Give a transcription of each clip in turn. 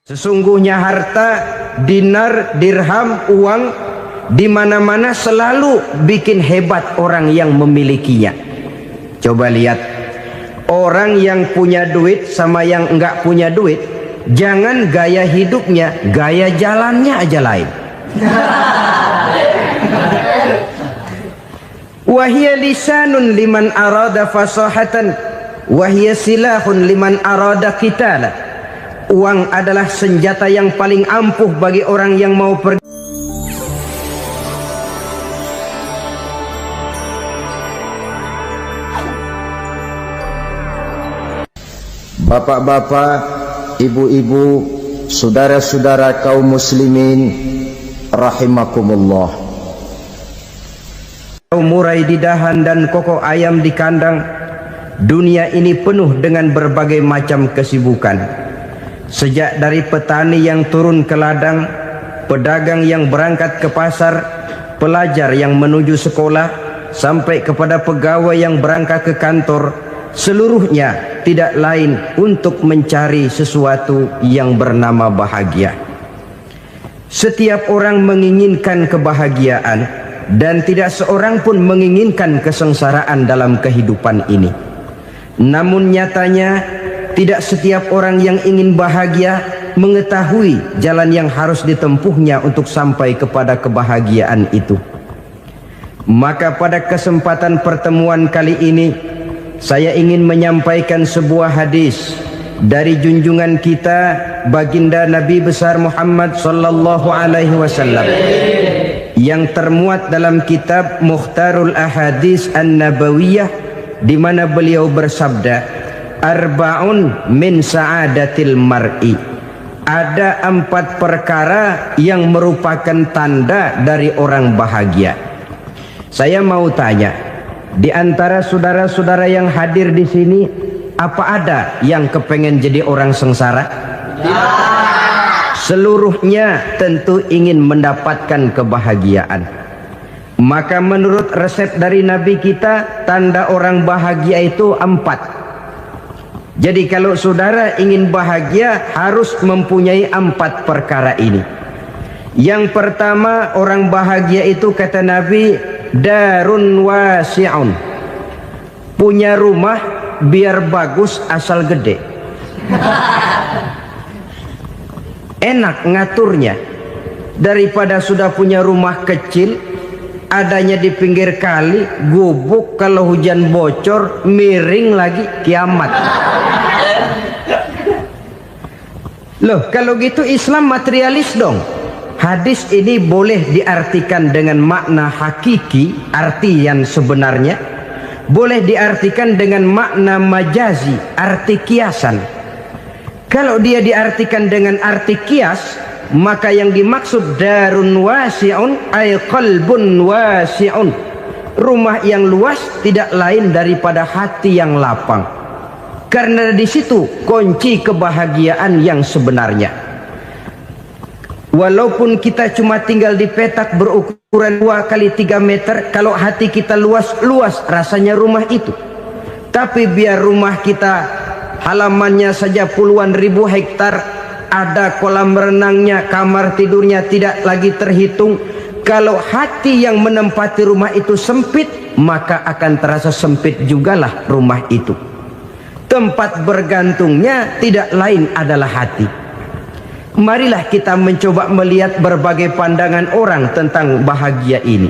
Sesungguhnya harta, dinar, dirham, uang di mana-mana selalu bikin hebat orang yang memilikinya. Coba lihat, orang yang punya duit sama yang enggak punya duit, jangan gaya hidupnya, gaya jalannya aja lain. Wahia lisanun liman arada fasahatan, wahia silahun liman arada qitala. Uang adalah senjata yang paling ampuh bagi orang yang mau pergi. Bapak-bapak, ibu-ibu, saudara-saudara kaum muslimin rahimakumullah. Murai di dahan dan koko ayam di kandang. Dunia ini penuh dengan berbagai macam kesibukan. Sejak dari petani yang turun ke ladang, pedagang yang berangkat ke pasar, pelajar yang menuju sekolah, sampai kepada pegawai yang berangkat ke kantor, seluruhnya tidak lain untuk mencari sesuatu yang bernama bahagia. Setiap orang menginginkan kebahagiaan, dan tidak seorang pun menginginkan kesengsaraan dalam kehidupan ini. Namun nyatanya tidak setiap orang yang ingin bahagia mengetahui jalan yang harus ditempuhnya untuk sampai kepada kebahagiaan itu. Maka pada kesempatan pertemuan kali ini, saya ingin menyampaikan sebuah hadis dari junjungan kita baginda Nabi besar Muhammad sallallahu alaihi wasallam yang termuat dalam kitab Mukhtarul Ahadits An-Nabawiyah, di mana beliau bersabda, Arba'un min sa'adatil mar'i. Ada 4 perkara yang merupakan tanda dari orang bahagia. Saya mau tanya, di antara saudara-saudara yang hadir di sini, apa ada yang kepengen jadi orang sengsara? Ya. Seluruhnya tentu ingin mendapatkan kebahagiaan. Maka menurut resep dari Nabi kita, tanda orang bahagia itu 4. Jadi kalau saudara ingin bahagia, harus mempunyai 4 perkara ini. Yang pertama, orang bahagia itu kata Nabi, darun wasi'un. Punya rumah biar bagus asal gede. Enak ngaturnya. Daripada sudah punya rumah kecil, adanya di pinggir kali, gubuk, kalau hujan bocor, miring lagi, kiamat. Loh, kalau gitu Islam materialis dong. Hadis ini boleh diartikan dengan makna hakiki, arti yang sebenarnya. Boleh diartikan dengan makna majazi, arti kiasan. Kalau dia diartikan dengan arti kias, maka yang dimaksud darun wasi'un ay qalbun wasi'un. Rumah yang luas tidak lain daripada hati yang lapang. Karena di situ kunci kebahagiaan yang sebenarnya. Walaupun kita cuma tinggal di petak berukuran 2 kali 3 meter, kalau hati kita luas-luas rasanya rumah itu. Tapi biar rumah kita halamannya saja puluhan ribu hektar, ada kolam renangnya, kamar tidurnya tidak lagi terhitung. Kalau hati yang menempati rumah itu sempit, maka akan terasa sempit jugalah rumah itu. Tempat bergantungnya tidak lain adalah hati. Marilah kita mencoba melihat berbagai pandangan orang tentang bahagia ini.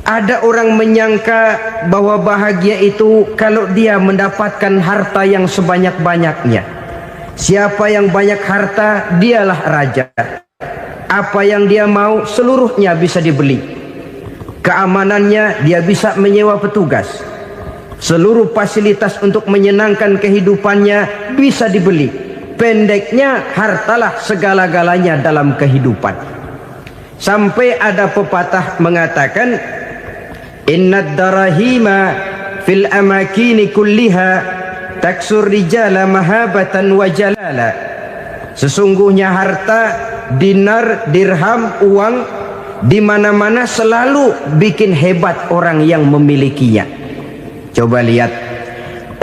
Ada orang menyangka bahwa bahagia itu kalau dia mendapatkan harta yang sebanyak-banyaknya. Siapa yang banyak harta, dialah raja. Apa yang dia mau, seluruhnya bisa dibeli. Keamanannya, dia bisa menyewa petugas. Seluruh fasilitas untuk menyenangkan kehidupannya bisa dibeli. Pendeknya, hartalah segala-galanya dalam kehidupan. Sampai ada pepatah mengatakan, innad darahima fil amakini kulliha taksur rijala mahabatan wa jalala. Sesungguhnya harta, dinar, dirham, uang di mana-mana selalu bikin hebat orang yang memilikinya. Coba lihat,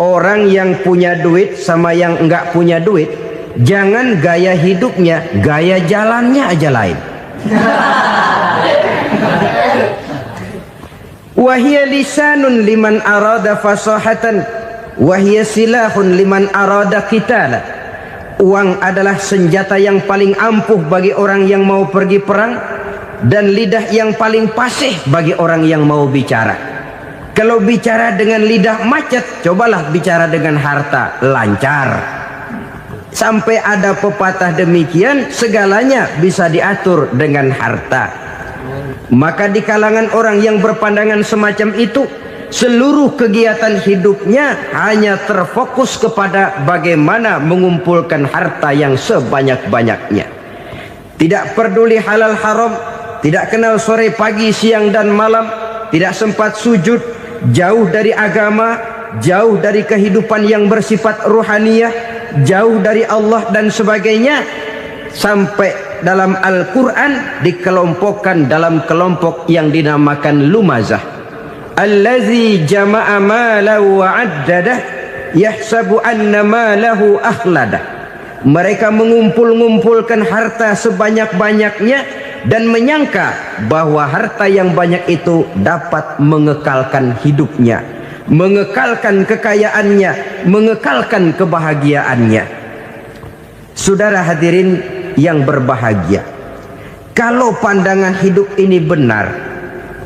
orang yang punya duit sama yang enggak punya duit, jangan gaya hidupnya, gaya jalannya aja lain. Wahia lisanun liman arada fasahatan, wahia silahun liman arada qitala. Uang adalah senjata yang paling ampuh bagi orang yang mau pergi perang, dan lidah yang paling fasih bagi orang yang mau bicara. Kalau bicara dengan lidah macet, cobalah bicara dengan harta, lancar. Sampai ada pepatah demikian, segalanya bisa diatur dengan harta. Maka di kalangan orang yang berpandangan semacam itu, seluruh kegiatan hidupnya hanya terfokus kepada bagaimana mengumpulkan harta yang sebanyak-banyaknya. Tidak peduli halal haram, tidak kenal sore pagi siang dan malam, tidak sempat sujud, jauh dari agama, jauh dari kehidupan yang bersifat ruhaniyah, jauh dari Allah dan sebagainya. Sampai dalam Al-Quran dikelompokkan dalam kelompok yang dinamakan lumazah. Allazi jama'a malahu wa'addadah yahsabu anna malahu akhladah. Mereka mengumpul-ngumpulkan harta sebanyak-banyaknya dan menyangka bahwa harta yang banyak itu dapat mengekalkan hidupnya, mengekalkan kekayaannya, mengekalkan kebahagiaannya. Saudara hadirin yang berbahagia, kalau pandangan hidup ini benar,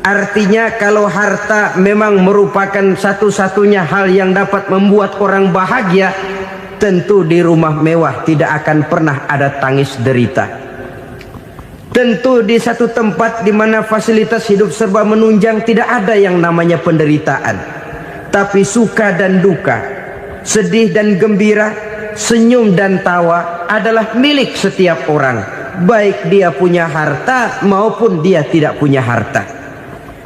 artinya kalau harta memang merupakan satu-satunya hal yang dapat membuat orang bahagia, tentu di rumah mewah tidak akan pernah ada tangis derita. Tentu di satu tempat di mana fasilitas hidup serba menunjang tidak ada yang namanya penderitaan. Tapi suka dan duka, sedih dan gembira, senyum dan tawa adalah milik setiap orang, baik dia punya harta maupun dia tidak punya harta.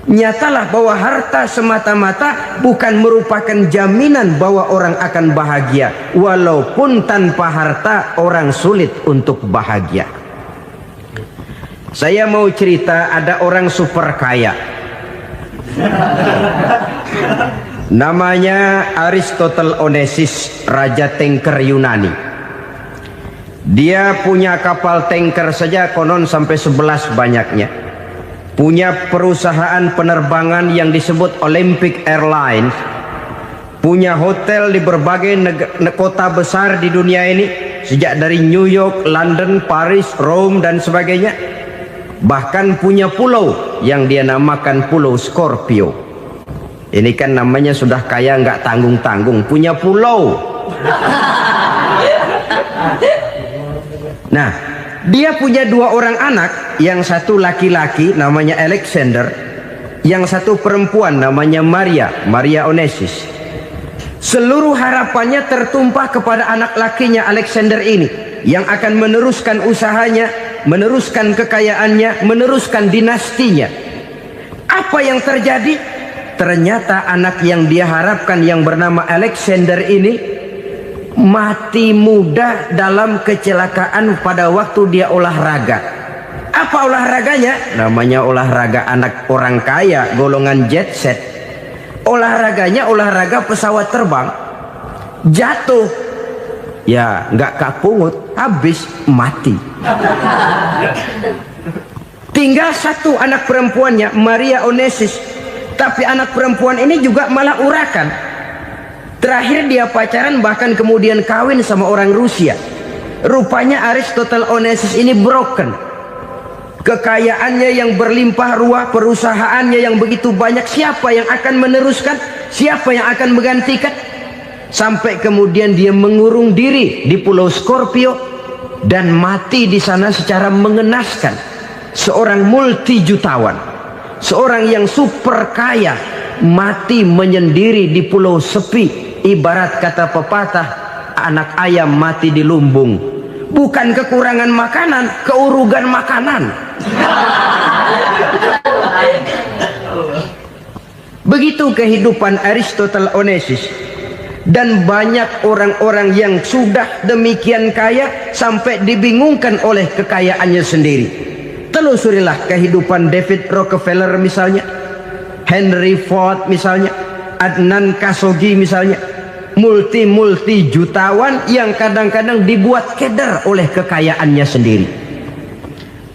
Nyatalah bahwa harta semata-mata bukan merupakan jaminan bahwa orang akan bahagia, walaupun tanpa harta orang sulit untuk bahagia. Saya mau cerita, ada orang super kaya, namanya Aristotle Onesius, raja tanker Yunani. Dia punya kapal tanker saja konon sampai 11 banyaknya. Punya perusahaan penerbangan yang disebut Olympic Airlines. Punya hotel di berbagai kota besar di dunia ini, sejak dari New York, London, Paris, Rome dan sebagainya. Bahkan punya pulau yang dia namakan Pulau Scorpio. Ini kan namanya sudah kaya nggak tanggung-tanggung, punya pulau. Nah, dia punya 2 orang anak, yang satu laki-laki namanya Alexander, yang satu perempuan namanya Maria Onesius. Seluruh harapannya tertumpah kepada anak lakinya Alexander ini, yang akan meneruskan usahanya, meneruskan kekayaannya, meneruskan dinastinya. Apa yang terjadi? Ternyata anak yang dia harapkan yang bernama Alexander ini mati muda dalam kecelakaan pada waktu dia olahraga. Apa olahraganya? Namanya olahraga anak orang kaya, golongan jet set. Olahraganya olahraga pesawat terbang. Jatuh, ya nggak kapungut, habis mati. Tinggal satu anak perempuannya, Maria Onesius. Tapi anak perempuan ini juga malah urakan. Terakhir dia pacaran, bahkan kemudian kawin sama orang Rusia. Rupanya Aristotle Onesius ini broken. Kekayaannya yang berlimpah ruah, perusahaannya yang begitu banyak, siapa yang akan meneruskan? Siapa yang akan menggantikan? Sampai kemudian dia mengurung diri di Pulau Scorpio dan mati di sana secara mengenaskan. Seorang multi jutawan, seorang yang super kaya, mati menyendiri di pulau sepi. Ibarat kata pepatah, anak ayam mati di lumbung. Bukan kekurangan makanan, keurugan makanan. Begitu kehidupan Aristotle Onesius. Dan banyak orang-orang yang sudah demikian kaya sampai dibingungkan oleh kekayaannya sendiri. Telusurilah kehidupan David Rockefeller misalnya, Henry Ford misalnya, Adnan Khashoggi misalnya. multi jutawan yang kadang-kadang dibuat keder oleh kekayaannya sendiri.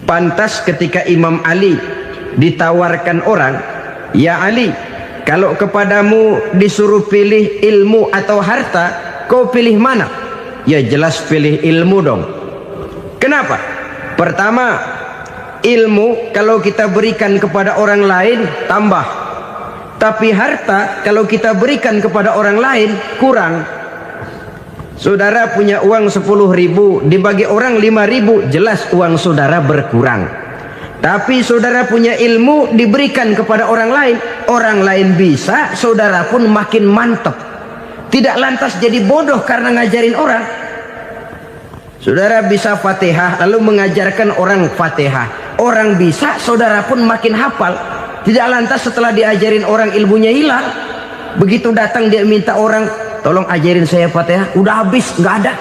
Pantas ketika Imam Ali ditawarkan orang, "Ya Ali, kalau kepadamu disuruh pilih ilmu atau harta, kau pilih mana?" Ya jelas pilih ilmu dong. Kenapa? Pertama, ilmu kalau kita berikan kepada orang lain tambah. Tapi harta kalau kita berikan kepada orang lain kurang. Saudara punya uang 10.000, dibagi orang 5.000, jelas uang saudara berkurang. Tapi saudara punya ilmu diberikan kepada orang lain bisa, saudara pun makin mantap. Tidak lantas jadi bodoh karena ngajarin orang. Saudara bisa Fatihah lalu mengajarkan orang Fatihah. Orang bisa, saudara pun makin hafal. Tidak lantas setelah diajarin orang ilmunya hilang. Begitu datang dia minta orang, "Tolong ajarin saya Fatihah." Udah habis, nggak ada.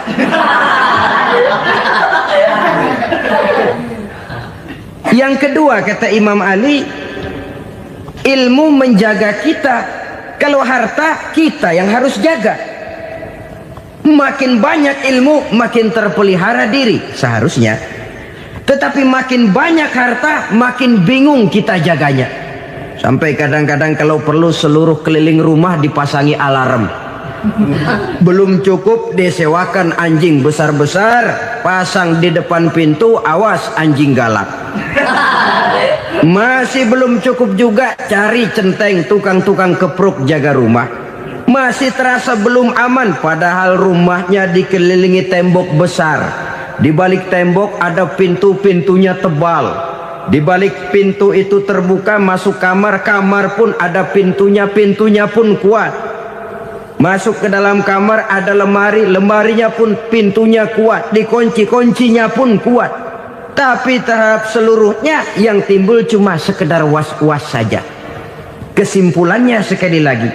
Yang kedua kata Imam Ali, ilmu menjaga kita. Kalau harta kita yang harus jaga. Makin banyak ilmu makin terpelihara diri seharusnya. Tetapi makin banyak harta makin bingung kita jaganya. Sampai kadang-kadang kalau perlu seluruh keliling rumah dipasangi alarm. Belum cukup disewakan anjing besar-besar, pasang di depan pintu, awas anjing galak. Masih belum cukup juga, cari centeng tukang-tukang kepruk jaga rumah. Masih terasa belum aman, padahal rumahnya dikelilingi tembok besar. Di balik tembok ada pintu-pintunya tebal. Di balik pintu itu terbuka masuk kamar, kamar pun ada pintunya, pintunya pun kuat. Masuk ke dalam kamar ada lemari, lemarinya pun pintunya kuat, dikunci, kuncinya pun kuat. Tapi terhadap seluruhnya yang timbul cuma sekedar was-was saja. Kesimpulannya sekali lagi,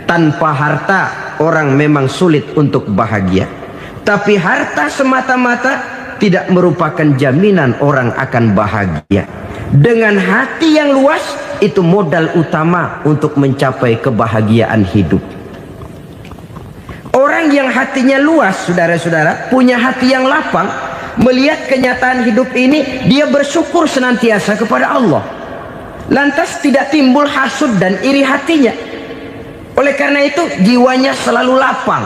tanpa harta orang memang sulit untuk bahagia. Tapi harta semata-mata tidak merupakan jaminan orang akan bahagia. Dengan hati yang luas, itu modal utama untuk mencapai kebahagiaan hidup. Orang yang hatinya luas, saudara-saudara, punya hati yang lapang, melihat kenyataan hidup ini, dia bersyukur senantiasa kepada Allah. Lantas tidak timbul hasud dan iri hatinya. Oleh karena itu jiwanya selalu lapang.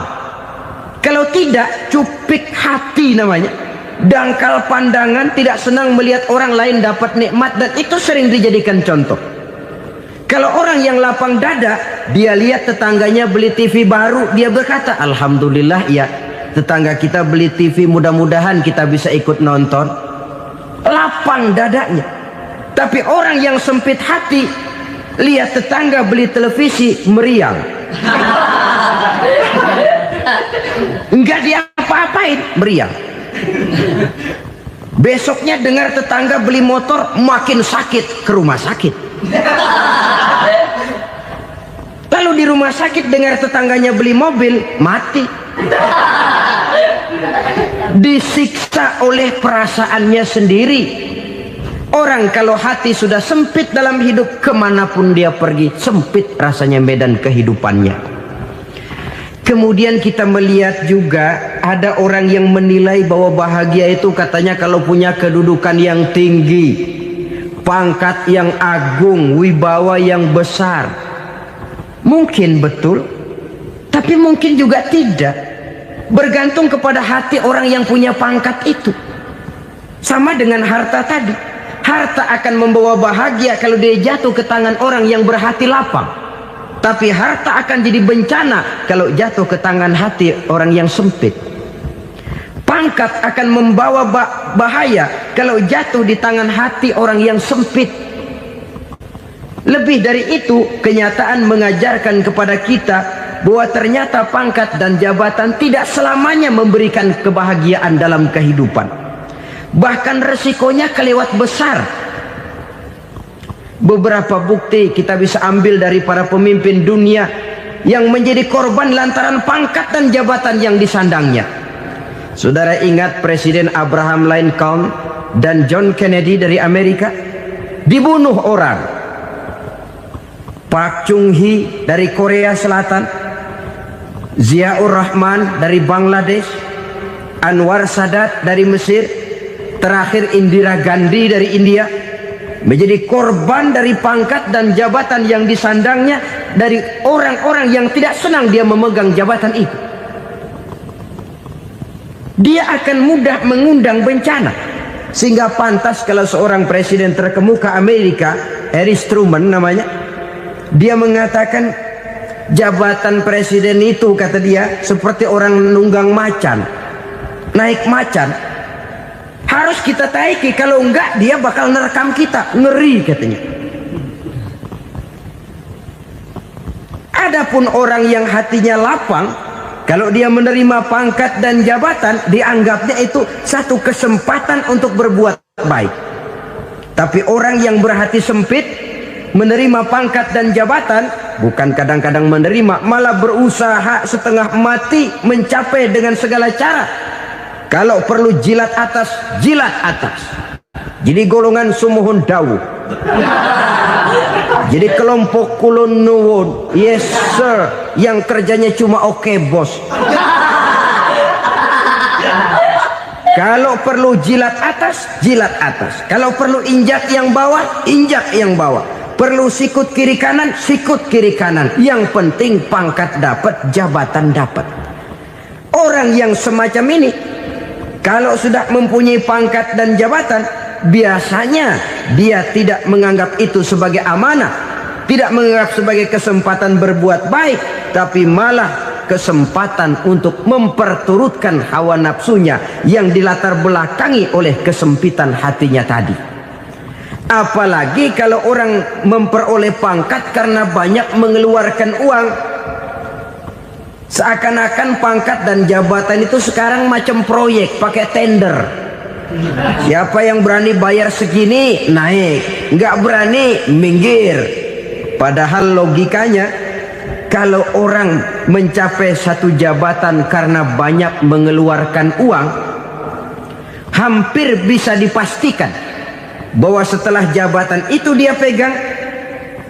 Kalau tidak, cupik hati namanya, dangkal pandangan, tidak senang melihat orang lain dapat nikmat, dan itu sering dijadikan contoh. Kalau orang yang lapang dada, dia lihat tetangganya beli TV baru, dia berkata, "Alhamdulillah ya, tetangga kita beli TV, mudah-mudahan kita bisa ikut nonton." Lapang dadanya. Tapi orang yang sempit hati, lihat tetangga beli televisi, meriang. Enggak diapa-apain, meriang. Besoknya dengar tetangga beli motor, makin sakit, ke rumah sakit. Lalu di rumah sakit dengar tetangganya beli mobil, mati. Disiksa oleh perasaannya sendiri. Orang kalau hati sudah sempit dalam hidup, kemanapun dia pergi, sempit rasanya medan kehidupannya. Kemudian kita melihat juga ada orang yang menilai bahwa bahagia itu katanya kalau punya kedudukan yang tinggi, pangkat yang agung, wibawa yang besar. Mungkin betul, tapi mungkin juga tidak. Bergantung kepada hati orang yang punya pangkat itu. Sama dengan harta tadi. Harta akan membawa bahagia kalau dia jatuh ke tangan orang yang berhati lapang. Tapi harta akan jadi bencana kalau jatuh ke tangan hati orang yang sempit. Pangkat akan membawa bahaya kalau jatuh di tangan hati orang yang sempit. Lebih dari itu, kenyataan mengajarkan kepada kita bahwa ternyata pangkat dan jabatan tidak selamanya memberikan kebahagiaan dalam kehidupan. Bahkan resikonya kelewat besar. Beberapa bukti kita bisa ambil dari para pemimpin dunia yang menjadi korban lantaran pangkat dan jabatan yang disandangnya. Saudara ingat Presiden Abraham Lincoln dan John Kennedy dari Amerika? Dibunuh orang. Park Chung-hee dari Korea Selatan Ziaur Rahman dari Bangladesh, Anwar Sadat dari Mesir, terakhir Indira Gandhi dari India, menjadi korban dari pangkat dan jabatan yang disandangnya dari orang-orang yang tidak senang dia memegang jabatan itu. Dia akan mudah mengundang bencana, sehingga pantas kalau seorang presiden terkemuka Amerika, Harry Truman namanya, dia mengatakan jabatan presiden itu, kata dia, seperti orang nunggang macan, naik macan, harus kita taiki, kalau enggak dia bakal nerekam kita, ngeri katanya. Adapun orang yang hatinya lapang, kalau dia menerima pangkat dan jabatan, dianggapnya itu satu kesempatan untuk berbuat baik. Tapi orang yang berhati sempit, menerima pangkat dan jabatan, bukan kadang-kadang menerima, malah berusaha setengah mati mencapai dengan segala cara. Kalau perlu jilat atas, jilat atas. Jadi golongan sumuhun dawuh. Jadi kelompok kulon nuwun, yes sir, yang kerjanya cuma oke bos. Kalau perlu jilat atas, jilat atas. Kalau perlu injak yang bawah, injak yang bawah. Perlu sikut kiri kanan, sikut kiri kanan. Yang penting pangkat dapat, jabatan dapat. Orang yang semacam ini, kalau sudah mempunyai pangkat dan jabatan, biasanya dia tidak menganggap itu sebagai amanah, tidak menganggap sebagai kesempatan berbuat baik, tapi malah kesempatan untuk memperturutkan hawa nafsunya yang dilatar belakangi oleh kesempitan hatinya tadi. Apalagi kalau orang memperoleh pangkat karena banyak mengeluarkan uang, seakan-akan pangkat dan jabatan itu sekarang macam proyek, pakai tender. Siapa yang berani bayar segini naik, nggak berani minggir. Padahal logikanya, kalau orang mencapai satu jabatan karena banyak mengeluarkan uang, hampir bisa dipastikan bahwa setelah jabatan itu dia pegang,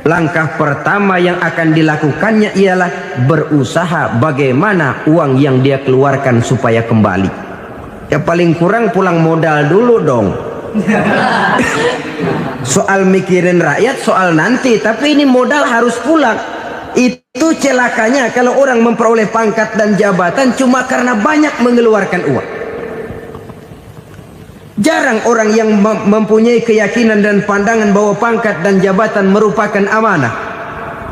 langkah pertama yang akan dilakukannya ialah berusaha bagaimana uang yang dia keluarkan supaya kembali. Ya paling kurang pulang modal dulu dong. Soal mikirin rakyat soal nanti, tapi ini modal harus pulang. Itu celakanya kalau orang memperoleh pangkat dan jabatan cuma karena banyak mengeluarkan uang. Jarang orang yang mempunyai keyakinan dan pandangan bahwa pangkat dan jabatan merupakan amanah.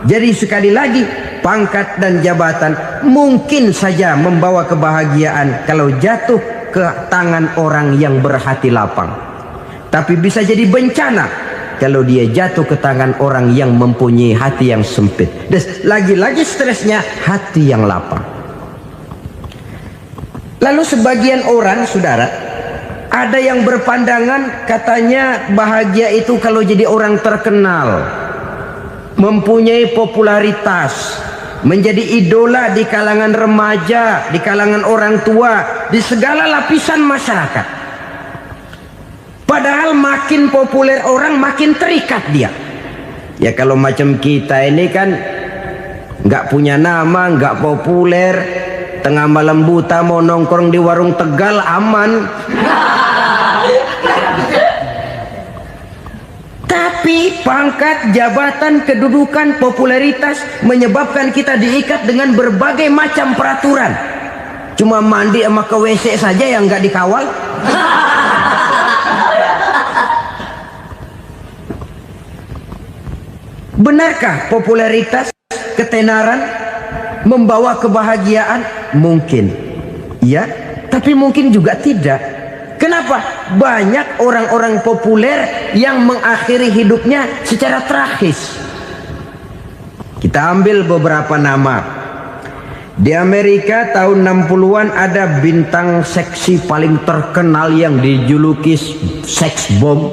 Jadi sekali lagi, pangkat dan jabatan mungkin saja membawa kebahagiaan kalau jatuh ke tangan orang yang berhati lapang. Tapi bisa jadi bencana kalau dia jatuh ke tangan orang yang mempunyai hati yang sempit. Dan lagi-lagi stresnya hati yang lapang. Lalu sebagian orang, saudara, ada yang berpandangan katanya bahagia itu kalau jadi orang terkenal, mempunyai popularitas, menjadi idola di kalangan remaja, di kalangan orang tua, di segala lapisan masyarakat. Padahal makin populer orang, makin terikat dia. Ya kalau macam kita ini kan nggak punya nama, nggak populer, tengah malam buta mau nongkrong di warung Tegal aman. Tapi pangkat, jabatan, kedudukan, popularitas menyebabkan kita diikat dengan berbagai macam peraturan. Cuma mandi sama ke WC saja yang nggak dikawal. Benarkah popularitas, ketenaran membawa kebahagiaan? Mungkin, ya, tapi mungkin juga tidak. Kenapa? Banyak orang-orang populer yang mengakhiri hidupnya secara tragis. Kita ambil beberapa nama. Di Amerika tahun 60-an ada bintang seksi paling terkenal yang dijuluki sex bomb.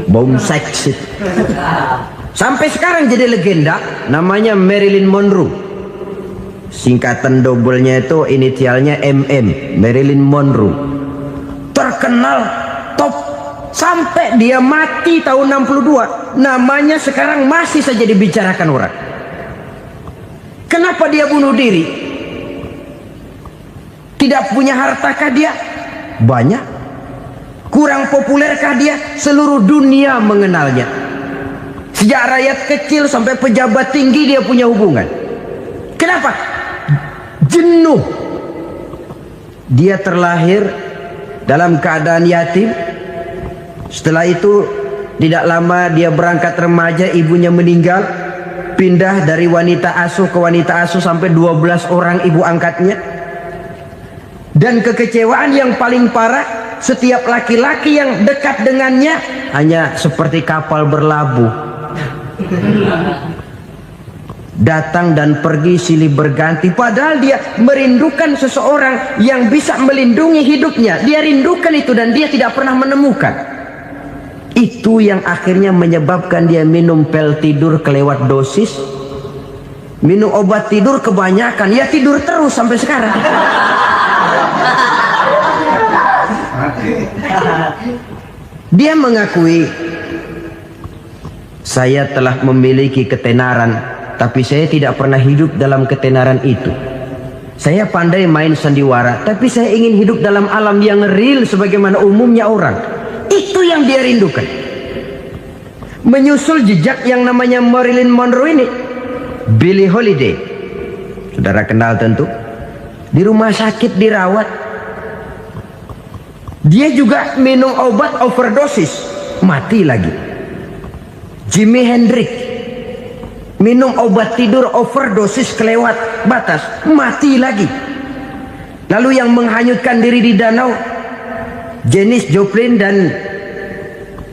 Bom seks. Sampai sekarang jadi legenda, namanya Marilyn Monroe. Singkatan doublenya itu inisialnya MM, Marilyn Monroe. Terkenal, top, sampai dia mati tahun 62, namanya sekarang masih saja dibicarakan orang. Kenapa dia bunuh diri? Tidak punya hartakah dia? Banyak. Kurang populerkah dia? Seluruh dunia mengenalnya. Sejak rakyat kecil sampai pejabat tinggi dia punya hubungan. Kenapa? Jenuh. Dia terlahir dalam keadaan yatim. Setelah itu tidak lama dia berangkat remaja, ibunya meninggal. Pindah dari wanita asuh ke wanita asuh sampai 12 orang ibu angkatnya. Dan kekecewaan yang paling parah, setiap laki-laki yang dekat dengannya hanya seperti kapal berlabuh. Datang dan pergi silih berganti. Padahal dia merindukan seseorang yang bisa melindungi hidupnya. Dia rindukan itu dan dia tidak pernah menemukan. Itu yang akhirnya menyebabkan dia minum pil tidur kelewat dosis. Minum obat tidur kebanyakan. Ya tidur terus sampai sekarang. Dia mengakui, saya telah memiliki ketenaran, tapi saya tidak pernah hidup dalam ketenaran itu. Saya pandai main sandiwara, tapi saya ingin hidup dalam alam yang real sebagaimana umumnya orang. Itu yang dia rindukan. Menyusul jejak yang namanya Marilyn Monroe ini, Billie Holiday, saudara kenal tentu. Di rumah sakit dirawat. Dia juga minum obat overdosis, mati lagi. Jimi Hendrix minum obat tidur overdosis kelewat batas, mati lagi. Lalu yang menghanyutkan diri di danau, Janis Joplin dan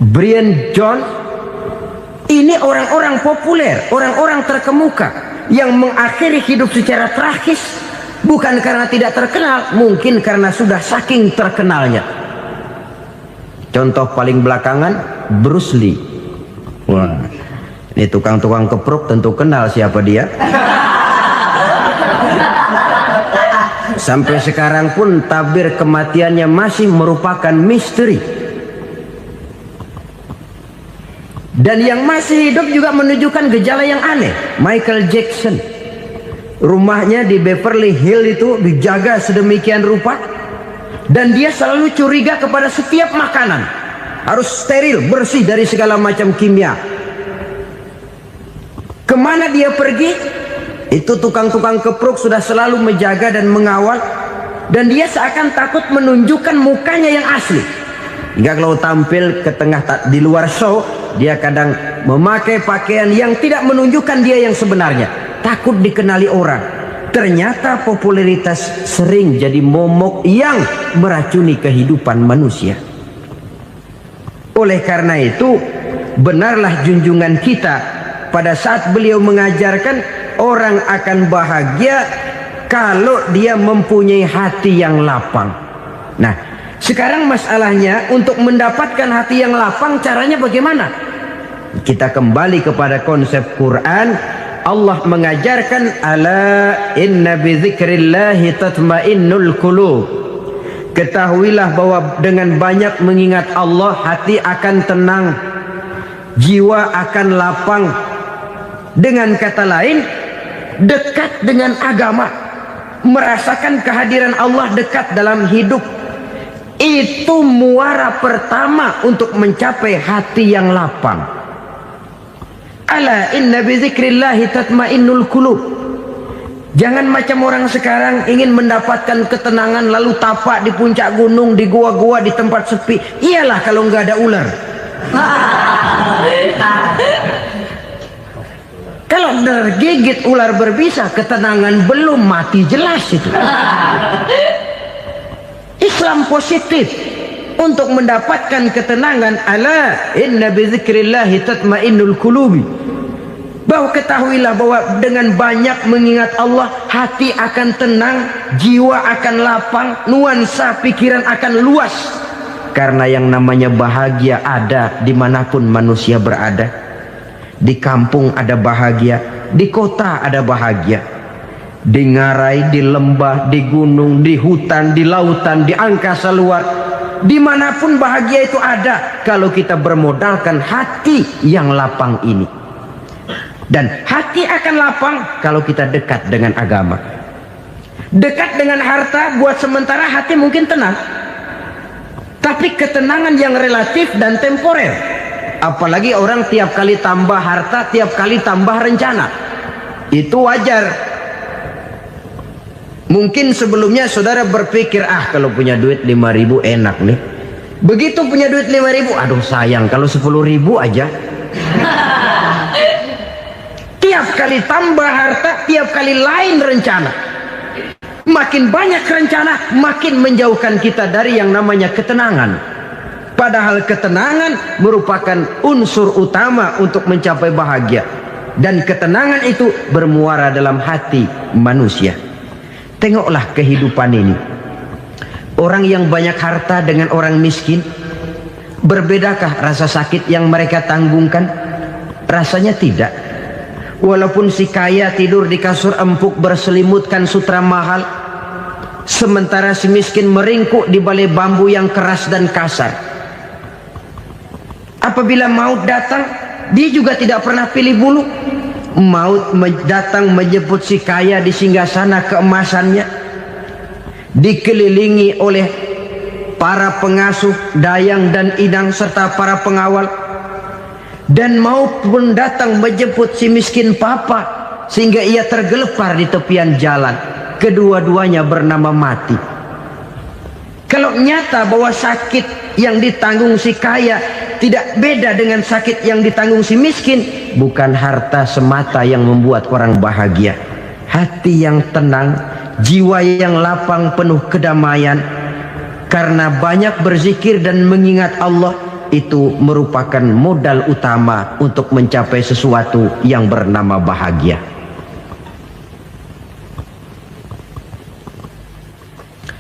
Brian Jones. Ini orang-orang populer, orang-orang terkemuka yang mengakhiri hidup secara tragis. Bukan karena tidak terkenal, mungkin karena sudah saking terkenalnya. Contoh paling belakangan, Bruce Lee. Wah, ini tukang-tukang kepruk tentu kenal siapa dia. Sampai sekarang pun tabir kematiannya masih merupakan misteri. Dan yang masih hidup juga menunjukkan gejala yang aneh. Michael Jackson, rumahnya di Beverly Hills itu dijaga sedemikian rupa. Dan dia selalu curiga kepada setiap makanan. Harus steril, bersih dari segala macam kimia. Kemana dia pergi, itu tukang-tukang kepruk sudah selalu menjaga dan mengawal. Dan dia seakan takut menunjukkan mukanya yang asli. Hingga kalau tampil ke tengah di luar show, dia kadang memakai pakaian yang tidak menunjukkan dia yang sebenarnya. Takut dikenali orang. Ternyata popularitas sering jadi momok yang meracuni kehidupan manusia. Oleh karena itu, benarlah junjungan kita pada saat beliau mengajarkan orang akan bahagia kalau dia mempunyai hati yang lapang. Nah, sekarang masalahnya untuk mendapatkan hati yang lapang caranya bagaimana? Kita kembali kepada konsep Quran. Allah mengajarkan, ala inna bi dzikrillahi tatmainnul qulub. Ketahuilah bahwa dengan banyak mengingat Allah, hati akan tenang, jiwa akan lapang. Dengan kata lain, dekat dengan agama, merasakan kehadiran Allah dekat dalam hidup. Itu muara pertama untuk mencapai hati yang lapang. Ala inna bi dzikrillahi tatmainnul qulub. Jangan macam orang sekarang ingin mendapatkan ketenangan lalu tapak di puncak gunung, di gua-gua, di tempat sepi. Iyalah kalau nggak ada ular. Kalau tergigit ular berbisa, ketenangan belum, mati jelas itu. Islam positif untuk mendapatkan ketenangan. Ala inna bi dzikrillahi tatmainnul qulubi. Bahwa ketahuilah bahwa dengan banyak mengingat Allah, hati akan tenang, jiwa akan lapang, nuansa pikiran akan luas. Karena yang namanya bahagia ada dimanapun manusia berada. Di kampung ada bahagia, di kota ada bahagia, di ngarai, di lembah, di gunung, di hutan, di lautan, di angkasa luar. Dimanapun bahagia itu ada kalau kita bermodalkan hati yang lapang ini. Dan hati akan lapang kalau kita dekat dengan agama. Dekat dengan harta buat sementara hati mungkin tenang, tapi ketenangan yang relatif dan temporer. Apalagi orang tiap kali tambah harta, tiap kali tambah rencana. Itu wajar. Mungkin sebelumnya saudara berpikir, kalau punya duit 5.000 enak nih. Begitu punya duit 5.000, aduh sayang kalau 10.000 aja. Tiap kali tambah harta, tiap kali lain rencana. Makin banyak rencana, makin menjauhkan kita dari yang namanya ketenangan. Padahal ketenangan merupakan unsur utama untuk mencapai bahagia. Dan ketenangan itu bermuara dalam hati manusia. Tengoklah kehidupan ini. Orang yang banyak harta dengan orang miskin, berbedakah rasa sakit yang mereka tanggungkan? Rasanya tidak. Walaupun si kaya tidur di kasur empuk berselimutkan sutra mahal, sementara si miskin meringkuk di balai bambu yang keras dan kasar. Apabila maut datang, dia juga tidak pernah pilih bulu. Maut datang menjemput si kaya di singgasana keemasannya, dikelilingi oleh para pengasuh, dayang dan idang serta para pengawal. Dan maut pun datang menjemput si miskin papa, sehingga ia tergelepar di tepian jalan. Kedua-duanya bernama mati. Kalau nyata bahwa sakit yang ditanggung si kaya tidak beda dengan sakit yang ditanggung si miskin, bukan harta semata yang membuat orang bahagia. Hati yang tenang, jiwa yang lapang penuh kedamaian, karena banyak berzikir dan mengingat Allah, itu merupakan modal utama untuk mencapai sesuatu yang bernama bahagia.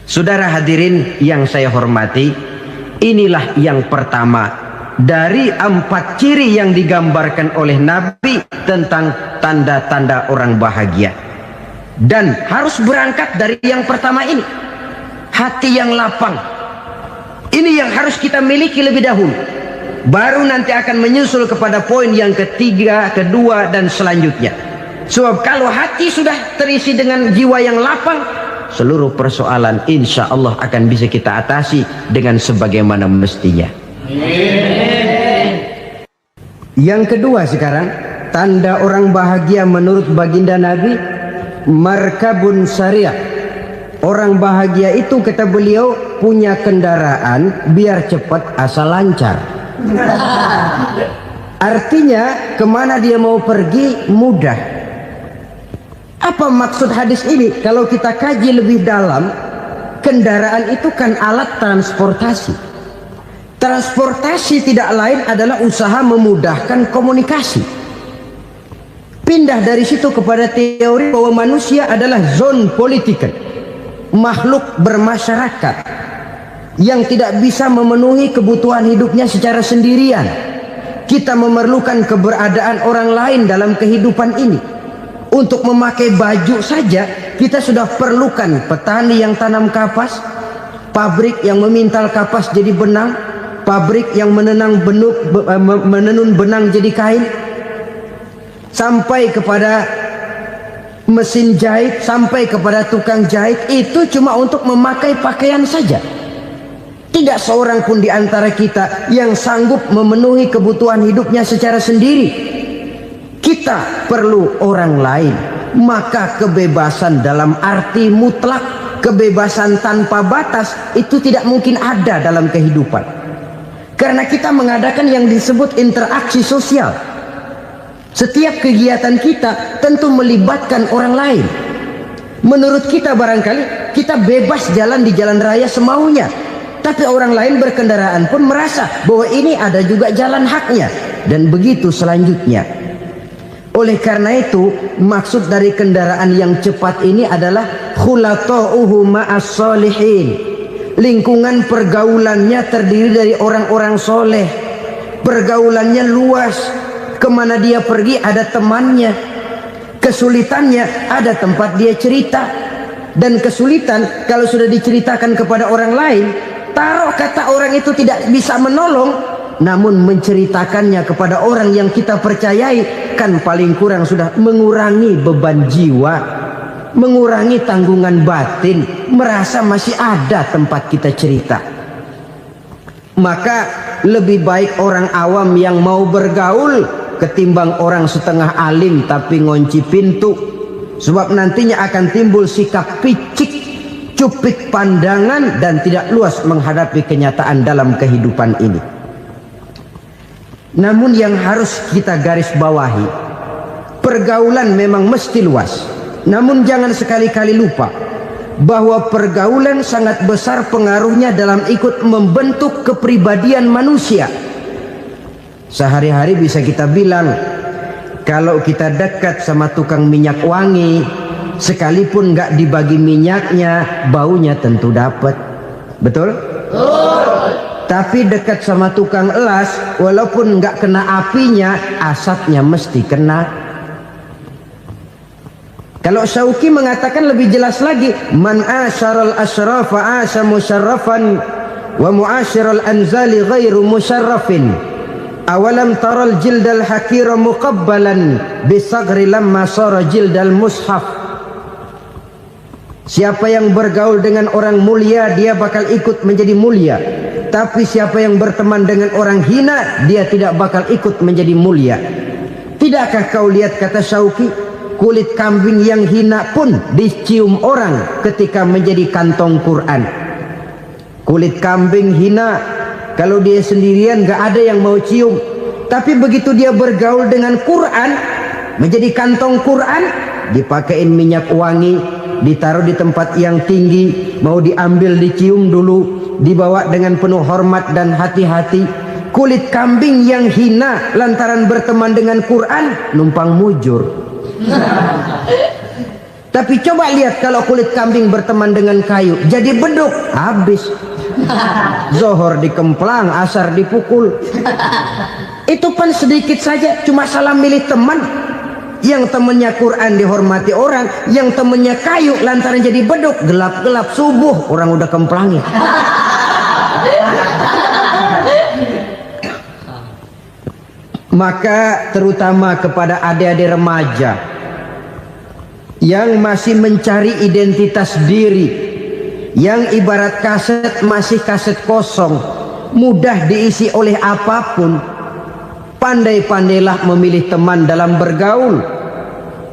Saudara hadirin yang saya hormati, inilah yang pertama dari 4 ciri yang digambarkan oleh Nabi tentang tanda-tanda orang bahagia. Dan harus berangkat dari yang pertama ini, hati yang lapang. Ini yang harus kita miliki lebih dahulu. Baru nanti akan menyusul kepada poin yang ketiga, kedua, dan selanjutnya. Sebab kalau hati sudah terisi dengan jiwa yang lapang, seluruh persoalan insya Allah akan bisa kita atasi dengan sebagaimana mestinya. Yang kedua sekarang, tanda orang bahagia menurut baginda Nabi, markabun syariah. Orang bahagia itu, kata beliau, punya kendaraan biar cepat asal lancar. Artinya kemana dia mau pergi mudah. Apa maksud hadis ini? Kalau kita kaji lebih dalam, kendaraan itu kan alat transportasi. Transportasi tidak lain adalah usaha memudahkan komunikasi. Pindah dari situ kepada teori bahwa manusia adalah zon politiker, makhluk bermasyarakat yang tidak bisa memenuhi kebutuhan hidupnya secara sendirian. Kita memerlukan keberadaan orang lain dalam kehidupan ini. Untuk memakai baju saja kita sudah perlukan petani yang tanam kapas, pabrik yang memintal kapas jadi benang, pabrik yang menenun benang jadi kain, sampai kepada mesin jahit, sampai kepada tukang jahit. Itu cuma untuk memakai pakaian saja. Tidak seorang pun di antara kita yang sanggup memenuhi kebutuhan hidupnya secara sendiri. Kita perlu orang lain. Maka kebebasan dalam arti mutlak, kebebasan tanpa batas, itu tidak mungkin ada dalam kehidupan. Karena kita mengadakan yang disebut interaksi sosial. Setiap kegiatan kita tentu melibatkan orang lain. Menurut kita barangkali kita bebas jalan di jalan raya semaunya, tapi orang lain berkendaraan pun merasa bahwa ini ada juga jalan haknya, dan begitu selanjutnya. Oleh karena itu, maksud dari kendaraan yang cepat ini adalah khulata'uhu ma'as solihin. Lingkungan pergaulannya terdiri dari orang-orang soleh. Pergaulannya luas. Kemana dia pergi ada temannya. Kesulitannya ada tempat dia cerita. Dan kesulitan kalau sudah diceritakan kepada orang lain, taruh kata orang itu tidak bisa menolong, namun menceritakannya kepada orang yang kita percayai, kan paling kurang sudah mengurangi beban jiwa. mengurangi tanggungan batin, merasa masih ada tempat kita cerita. Maka lebih baik orang awam yang mau bergaul ketimbang orang setengah alim tapi ngunci pintu. Sebab nantinya akan timbul sikap picik, cupik pandangan, dan tidak luas menghadapi kenyataan dalam kehidupan ini. Namun yang harus kita garis bawahi, pergaulan memang mesti luas. Namun jangan sekali-kali lupa bahwa pergaulan sangat besar pengaruhnya dalam ikut membentuk kepribadian manusia. Sehari-hari bisa kita bilang, kalau kita dekat sama tukang minyak wangi, sekalipun nggak dibagi minyaknya, baunya tentu dapat. Betul? Tapi dekat sama tukang elas, walaupun nggak kena apinya, asapnya mesti kena. Kalau Syauqi mengatakan lebih jelas lagi, man asyaral asrafa asa musyarrafan wa muasyiral anzali ghairu musyarrafin. Awalam taral jildal hakira muqabbalan bisagri lamma sara jildal mushaf. Siapa yang bergaul dengan orang mulia, dia bakal ikut menjadi mulia. Tapi siapa yang berteman dengan orang hina, dia tidak bakal ikut menjadi mulia. Tidakkah kau lihat, kata Syauqi, kulit kambing yang hina pun dicium orang ketika menjadi kantong Quran. Kulit kambing hina, kalau dia sendirian gak ada yang mau cium. Tapi begitu dia bergaul dengan Quran, menjadi kantong Quran, dipakein minyak wangi, ditaruh di tempat yang tinggi, mau diambil dicium dulu, dibawa dengan penuh hormat dan hati-hati. Kulit kambing yang hina lantaran berteman dengan Quran, numpang mujur. Tapi coba lihat kalau kulit kambing berteman dengan kayu, jadi beduk, habis. Zohor dikemplang, asar dipukul. Itu pun sedikit saja, cuma salah milih teman. Yang temannya Quran dihormati orang, yang temannya kayu lantaran jadi beduk, gelap-gelap subuh orang udah kemplangi. Maka terutama kepada adik-adik remaja yang masih mencari identitas diri, yang ibarat kaset masih kaset kosong, mudah diisi oleh apapun, pandai-pandailah memilih teman dalam bergaul.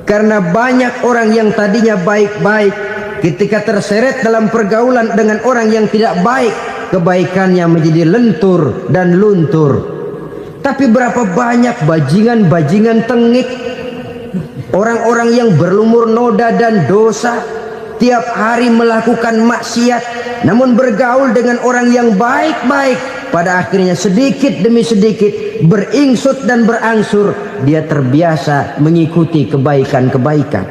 Karena banyak orang yang tadinya baik-baik, ketika terseret dalam pergaulan dengan orang yang tidak baik, kebaikannya menjadi lentur dan luntur. Tapi berapa banyak bajingan-bajingan tengik, orang-orang yang berlumur noda dan dosa, tiap hari melakukan maksiat, namun bergaul dengan orang yang baik-baik, pada akhirnya sedikit demi sedikit beringsut dan berangsur dia terbiasa mengikuti kebaikan-kebaikan.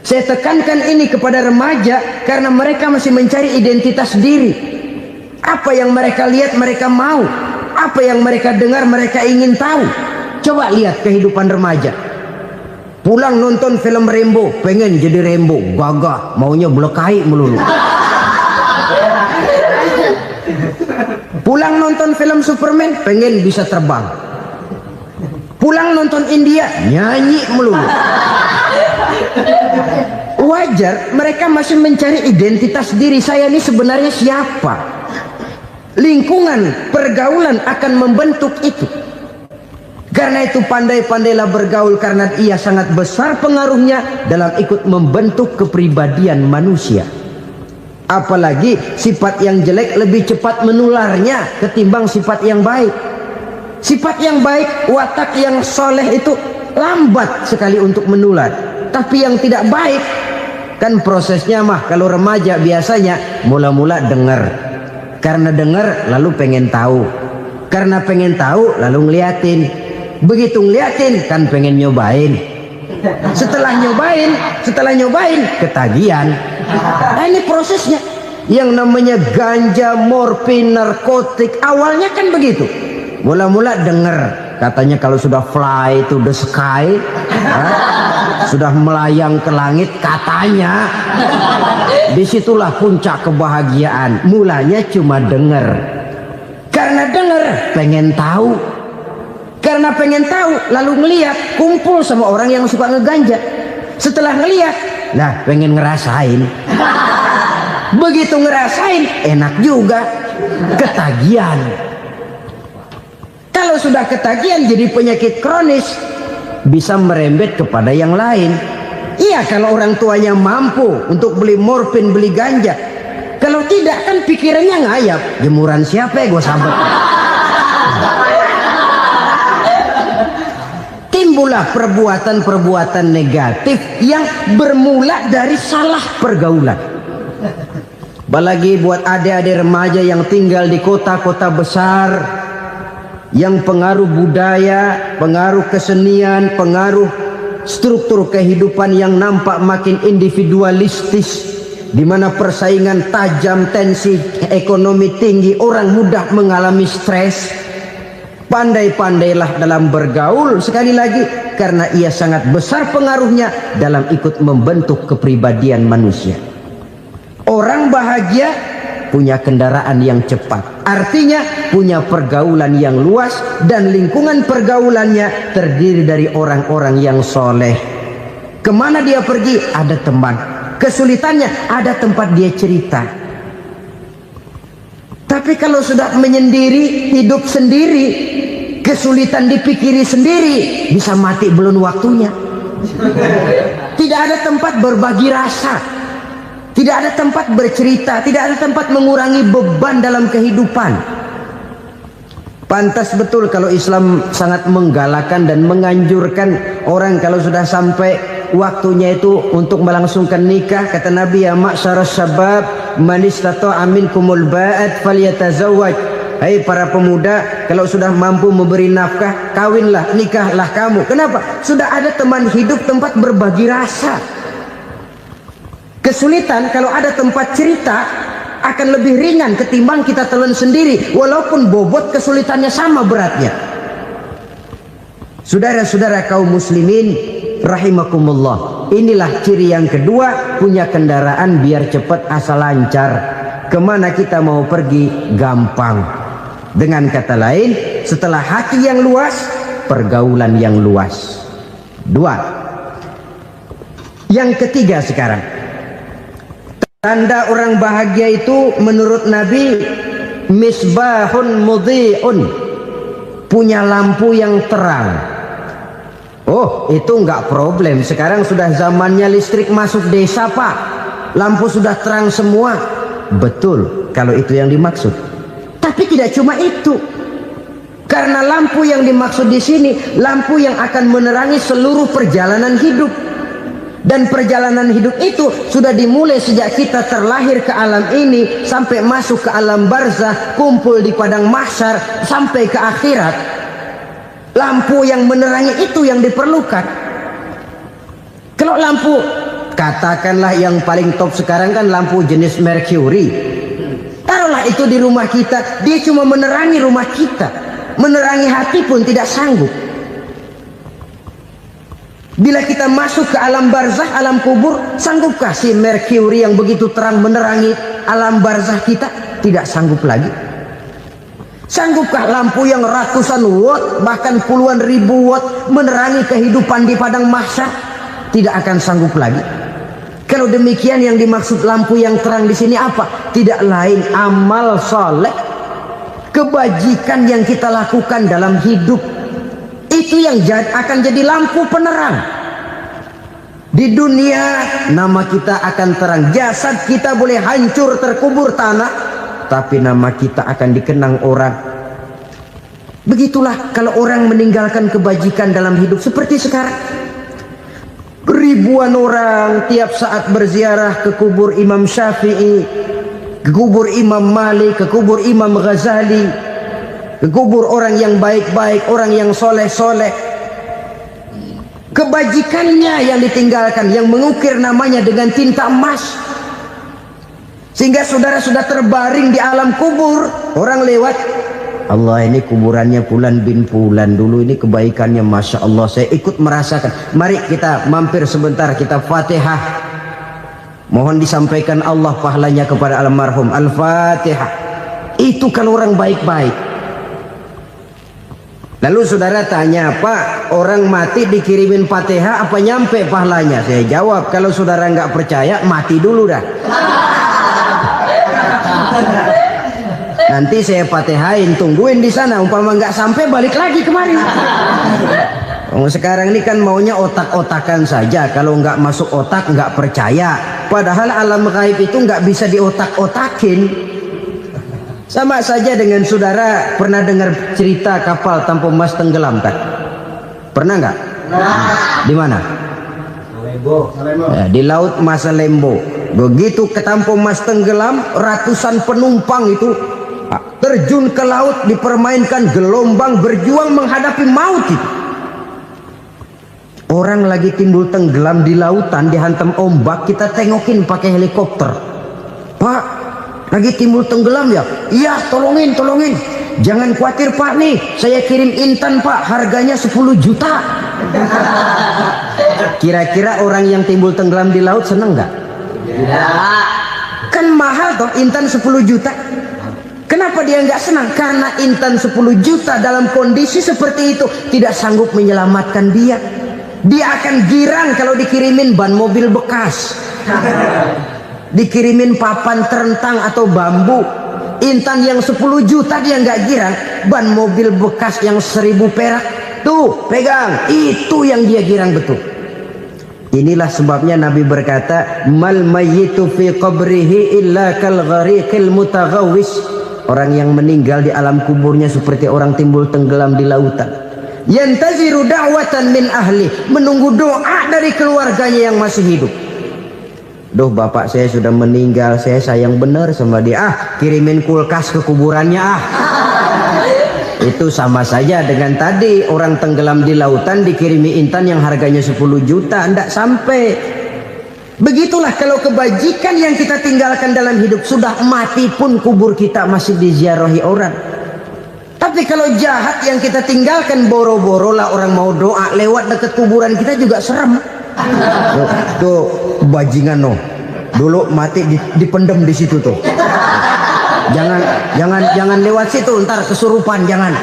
Saya tekankan ini kepada remaja karena mereka masih mencari identitas diri. Apa yang mereka lihat mereka mau, apa yang mereka dengar mereka ingin tahu. Coba lihat kehidupan remaja. Pulang nonton film Rambo, pengen jadi Rambo, gagah, maunya melekai melulu. Pulang nonton film Superman, pengen bisa terbang. Pulang nonton India, nyanyi melulu. Wajar, mereka masih mencari identitas diri. Saya ini sebenarnya siapa? Lingkungan, pergaulan akan membentuk itu. Karena itu pandai-pandailah bergaul, karena ia sangat besar pengaruhnya dalam ikut membentuk kepribadian manusia. Apalagi sifat yang jelek lebih cepat menularnya ketimbang sifat yang baik. Sifat yang baik, watak yang soleh itu lambat sekali untuk menular. Tapi yang tidak baik, kan prosesnya mah kalau remaja biasanya mula-mula dengar. Karena dengar lalu pengen tahu. Karena pengen tahu lalu ngeliatin. Begitu ngeliatin kan pengen nyobain. Setelah nyobain ketagihan. Nah ini prosesnya. Yang namanya ganja, morfin, narkotik, awalnya kan begitu. Mula-mula dengar, katanya kalau sudah fly to the sky, sudah melayang ke langit, katanya disitulah puncak kebahagiaan. Mulanya cuma dengar. Karena dengar pengen tahu. Karena pengen tahu lalu ngeliat, kumpul sama orang yang suka ngeganja. Setelah ngeliat Lah pengen ngerasain. Begitu ngerasain enak juga, ketagihan. Kalau sudah ketagihan jadi penyakit kronis, bisa merembet kepada yang lain. Iya, kalau orang tuanya mampu untuk beli morfin, beli ganja. Kalau tidak kan pikirannya ngayap, jemuran siapa ya gue sahabat. Timbullah perbuatan-perbuatan negatif yang bermula dari salah pergaulan. Apalagi buat adik-adik remaja yang tinggal di kota-kota besar, yang pengaruh budaya, pengaruh kesenian, pengaruh struktur kehidupan yang nampak makin individualistis, di mana persaingan tajam, tensi ekonomi tinggi, orang mudah mengalami stres. Pandai-pandailah dalam bergaul, sekali lagi, karena ia sangat besar pengaruhnya dalam ikut membentuk kepribadian manusia. Orang bahagia punya kendaraan yang cepat, artinya punya pergaulan yang luas, dan lingkungan pergaulannya terdiri dari orang-orang yang soleh. Kemana dia pergi ada teman, kesulitannya ada tempat dia cerita. Tapi kalau sudah menyendiri, hidup sendiri, kesulitan dipikiri sendiri, bisa mati belum waktunya. Tidak ada tempat berbagi rasa, tidak ada tempat bercerita, tidak ada tempat mengurangi beban dalam kehidupan. Pantas betul kalau Islam sangat menggalakkan dan menganjurkan orang kalau sudah sampai waktunya itu untuk melangsungkan nikah. Kata Nabi, ya ma'syaras syabab man istata'a minkumul ba'at falyatazawwaj. Hai para pemuda, kalau sudah mampu memberi nafkah, kawinlah, nikahlah kamu. Kenapa? Sudah ada teman hidup, tempat berbagi rasa. Kesulitan kalau ada tempat cerita akan lebih ringan ketimbang kita telan sendiri, walaupun bobot kesulitannya sama beratnya. Saudara-saudara kaum muslimin rahimakumullah, inilah ciri yang kedua, punya kendaraan biar cepat asal lancar. Kemana kita mau pergi gampang. Dengan kata lain, setelah hati yang luas, pergaulan yang luas. Dua. Yang ketiga sekarang, tanda orang bahagia itu menurut Nabi, misbahun mudhi'un, punya lampu yang terang. Oh, itu enggak problem. Sekarang sudah zamannya listrik masuk desa, Pak. Lampu sudah terang semua. Betul, kalau itu yang dimaksud. Tapi tidak cuma itu. Karena lampu yang dimaksud di sini, lampu yang akan menerangi seluruh perjalanan hidup. Dan perjalanan hidup itu sudah dimulai sejak kita terlahir ke alam ini, sampai masuk ke alam barzah, kumpul di padang mahsyar, sampai ke akhirat. Lampu yang menerangi itu yang diperlukan. Kalau lampu, katakanlah yang paling top sekarang kan lampu jenis Mercury. Taruhlah itu di rumah kita, dia cuma menerangi rumah kita, menerangi hati pun tidak sanggup. Bila kita masuk ke alam barzah, alam kubur, sanggupkah si Mercury yang begitu terang menerangi alam barzah kita? Tidak sanggup lagi. Sanggupkah lampu yang ratusan watt, bahkan puluhan ribu watt menerangi kehidupan di padang mahsyar? Tidak akan sanggup lagi. Kalau demikian, yang dimaksud lampu yang terang di sini apa? Tidak lain amal soleh, kebajikan yang kita lakukan dalam hidup. Itu yang akan jadi lampu penerang. Di dunia nama kita akan terang. Jasad kita boleh hancur terkubur tanah, tapi nama kita akan dikenang orang. Begitulah kalau orang meninggalkan kebajikan dalam hidup seperti sekarang. Ribuan orang tiap saat berziarah ke kubur Imam Syafi'i, ke kubur Imam Malik, ke kubur Imam Ghazali, ke kubur orang yang baik-baik, orang yang soleh-soleh. Kebajikannya yang ditinggalkan, yang mengukir namanya dengan tinta emas. Sehingga saudara sudah terbaring di alam kubur, orang lewat, Allah, ini kuburannya Fulan bin Fulan, dulu ini kebaikannya Masya Allah, saya ikut merasakan. Mari kita mampir sebentar, kita Fatihah. Mohon disampaikan Allah pahalanya kepada almarhum. Al-Fatihah. Itu kalau orang baik-baik. Lalu saudara tanya, Pak, orang mati dikirimin Fatihah apa nyampe pahalanya? Saya jawab, kalau saudara nggak percaya, mati dulu dah. Nanti saya Fatihahin, tungguin di sana. Umpama nggak sampai, balik lagi kemari. Sekarang ini kan maunya otak-otakan saja. Kalau nggak masuk otak, nggak percaya. Padahal alam gaib itu nggak bisa diotak-otakin. Sama saja dengan saudara pernah dengar cerita kapal tanpa emas tenggelam kan? Pernah nggak? Di mana? Ya, di laut Masalembo. Begitu ketampo emas tenggelam, ratusan penumpang itu terjun ke laut, dipermainkan gelombang, berjuang menghadapi maut itu. Orang lagi timbul tenggelam di lautan, dihantam ombak, kita tengokin pakai helikopter. Pak, lagi timbul tenggelam ya? Iya, tolongin. Jangan khawatir Pak, nih saya kirim intan Pak, harganya 10 juta. Kira-kira orang yang timbul tenggelam di laut seneng nggak? Tidak. Kan mahal toh intan 10 juta. Kenapa dia nggak senang? Karena intan 10 juta dalam kondisi seperti itu tidak sanggup menyelamatkan dia. Dia akan girang kalau dikirimin ban mobil bekas, dikirimin papan terentang atau bambu. Intan yang 10 juta dia nggak girang. Ban mobil bekas yang 1000 perak, tuh pegang, itu yang dia girang betul. Inilah sebabnya Nabi berkata, mal mayyitu fi qabrihi illa kal ghariqil mutaghawwis. Orang yang meninggal di alam kuburnya seperti orang timbul tenggelam di lautan. Yantaziru da'watan min ahli, menunggu doa dari keluarganya yang masih hidup. Duh, bapak saya sudah meninggal, saya sayang benar sama dia. Kirimin kulkas ke kuburannya Itu sama saja dengan tadi orang tenggelam di lautan dikirimi intan yang harganya 10 juta, tidak sampai. Begitulah kalau kebajikan yang kita tinggalkan dalam hidup, sudah mati pun kubur kita masih diziarahi orang. Tapi kalau jahat yang kita tinggalkan, boro-boro lah orang mau doa lewat dekat kuburan kita juga serem. Tuh bajingan no, dulu mati dipendem di situ tuh. Jangan lewat situ, ntar kesurupan, jangan.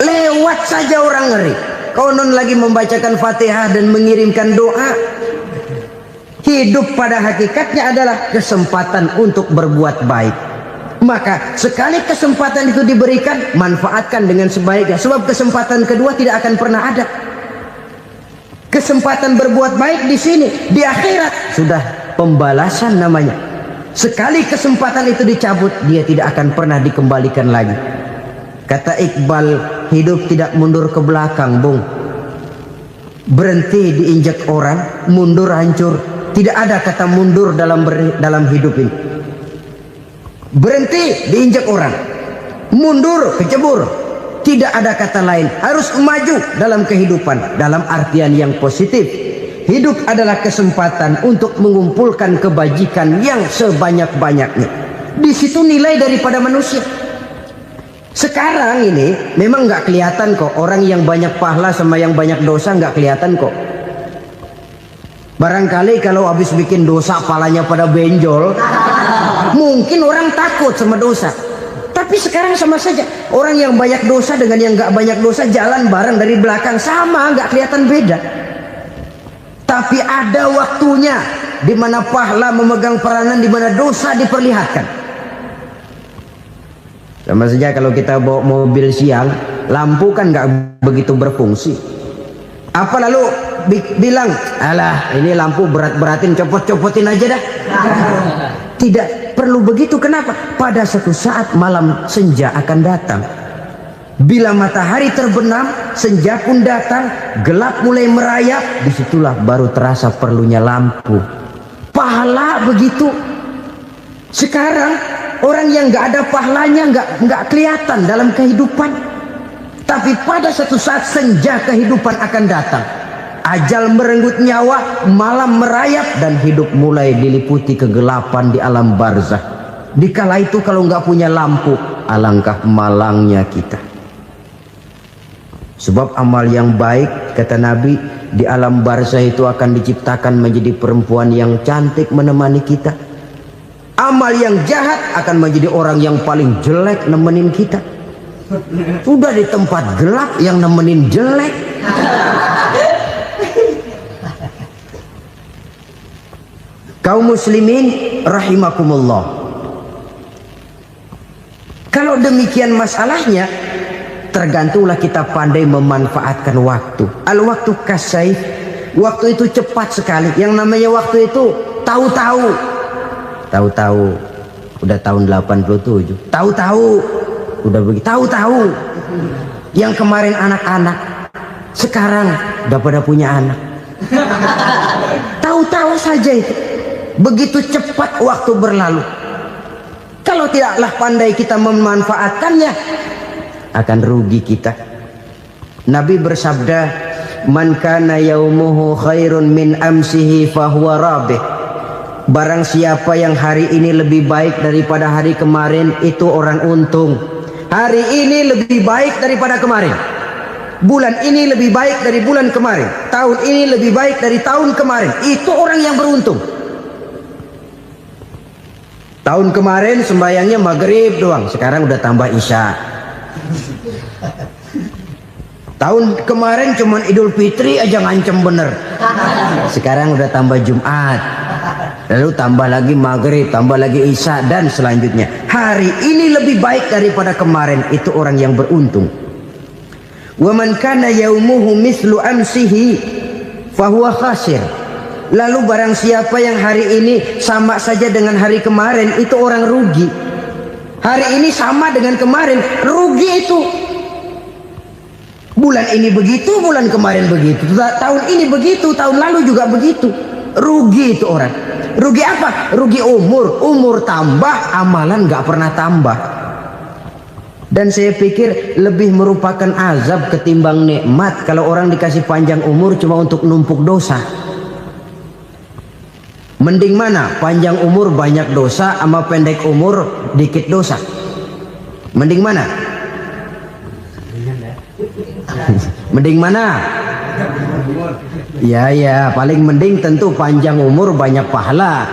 Lewat saja orang ngeri. Konon lagi membacakan Fatihah dan mengirimkan doa. Hidup pada hakikatnya adalah kesempatan untuk berbuat baik. Maka sekali kesempatan itu diberikan, manfaatkan dengan sebaiknya. Sebab kesempatan kedua tidak akan pernah ada. Kesempatan berbuat baik di sini, di akhirat sudah pembalasan namanya. Sekali kesempatan itu dicabut, dia tidak akan pernah dikembalikan lagi. Kata Iqbal, hidup tidak mundur ke belakang, Bung. Berhenti diinjak orang, mundur hancur. Tidak ada kata mundur dalam hidup ini. Berhenti diinjak orang, mundur kecebur. Tidak ada kata lain. Harus maju dalam kehidupan, dalam artian yang positif. Hidup adalah kesempatan untuk mengumpulkan kebajikan yang sebanyak-banyaknya. Di situ nilai daripada manusia. Sekarang ini memang nggak kelihatan kok, orang yang banyak pahala sama yang banyak dosa nggak kelihatan kok. Barangkali kalau habis bikin dosa palanya pada benjol, mungkin orang takut sama dosa. Tapi sekarang sama saja, orang yang banyak dosa dengan yang nggak banyak dosa jalan bareng dari belakang, sama, nggak kelihatan beda. Tapi ada waktunya di mana pahala memegang peranan, di mana dosa diperlihatkan. Sama saja kalau kita bawa mobil siang, lampu kan nggak begitu berfungsi. Apa lalu bilang, alah ini lampu berat-beratin, copot-copotin aja dah. Tidak perlu begitu. Kenapa? Pada suatu saat malam senja akan datang. Bila matahari terbenam, senja pun datang, gelap mulai merayap, disitulah baru terasa perlunya lampu. Pahala begitu. Sekarang orang yang nggak ada pahalanya nggak kelihatan dalam kehidupan. Tapi pada suatu saat senja kehidupan akan datang. Ajal merenggut nyawa, malam merayap, dan hidup mulai diliputi kegelapan di alam barzah. Dikala itu kalau nggak punya lampu, alangkah malangnya kita. Sebab amal yang baik, kata Nabi, di alam barzah itu akan diciptakan menjadi perempuan yang cantik menemani kita. Amal yang jahat akan menjadi orang yang paling jelek nemenin kita. Sudah di tempat gelap yang nemenin jelek. Kaum muslimin rahimakumullah. Kalau demikian masalahnya, tergantunglah kita pandai memanfaatkan waktu. Al-waktu kasayf. Waktu itu cepat sekali. Yang namanya waktu itu tahu-tahu. Tahu-tahu udah tahun 87. Tahu-tahu udah begitu. Tahu-tahu yang kemarin anak-anak sekarang udah pada punya anak. Tahu-tahu saja itu. Begitu cepat waktu berlalu. Kalau tidaklah pandai kita memanfaatkannya, akan rugi kita. Nabi bersabda, "Man kana yaumuhu khairun min amsihi fahuwa rabih." Barang siapa yang hari ini lebih baik daripada hari kemarin, itu orang untung. Hari ini lebih baik daripada kemarin. Bulan ini lebih baik dari bulan kemarin. Tahun ini lebih baik dari tahun kemarin. Itu orang yang beruntung. Tahun kemarin sembayangnya maghrib doang, sekarang udah tambah isya. Tahun kemarin cuman Idul Fitri aja ngancem bener, sekarang udah tambah Jumat, lalu tambah lagi maghrib, tambah lagi isya, dan selanjutnya. Hari ini lebih baik daripada kemarin, itu orang yang beruntung. Wa man kana yaumuhu mislu amsihi fahuwa khasir. Lalu barang siapa yang hari ini sama saja dengan hari kemarin, itu orang rugi. Hari ini sama dengan kemarin, rugi itu. Bulan ini begitu, bulan kemarin begitu, tahun ini begitu, tahun lalu juga begitu. Rugi itu orang. Rugi apa? Rugi umur. Umur tambah, amalan gak pernah tambah. Dan saya pikir lebih merupakan azab ketimbang nikmat kalau orang dikasih panjang umur cuma untuk numpuk dosa. Mending mana? Panjang umur banyak dosa sama pendek umur dikit dosa? Mending mana? Mending mana? Ya, paling mending tentu panjang umur banyak pahala.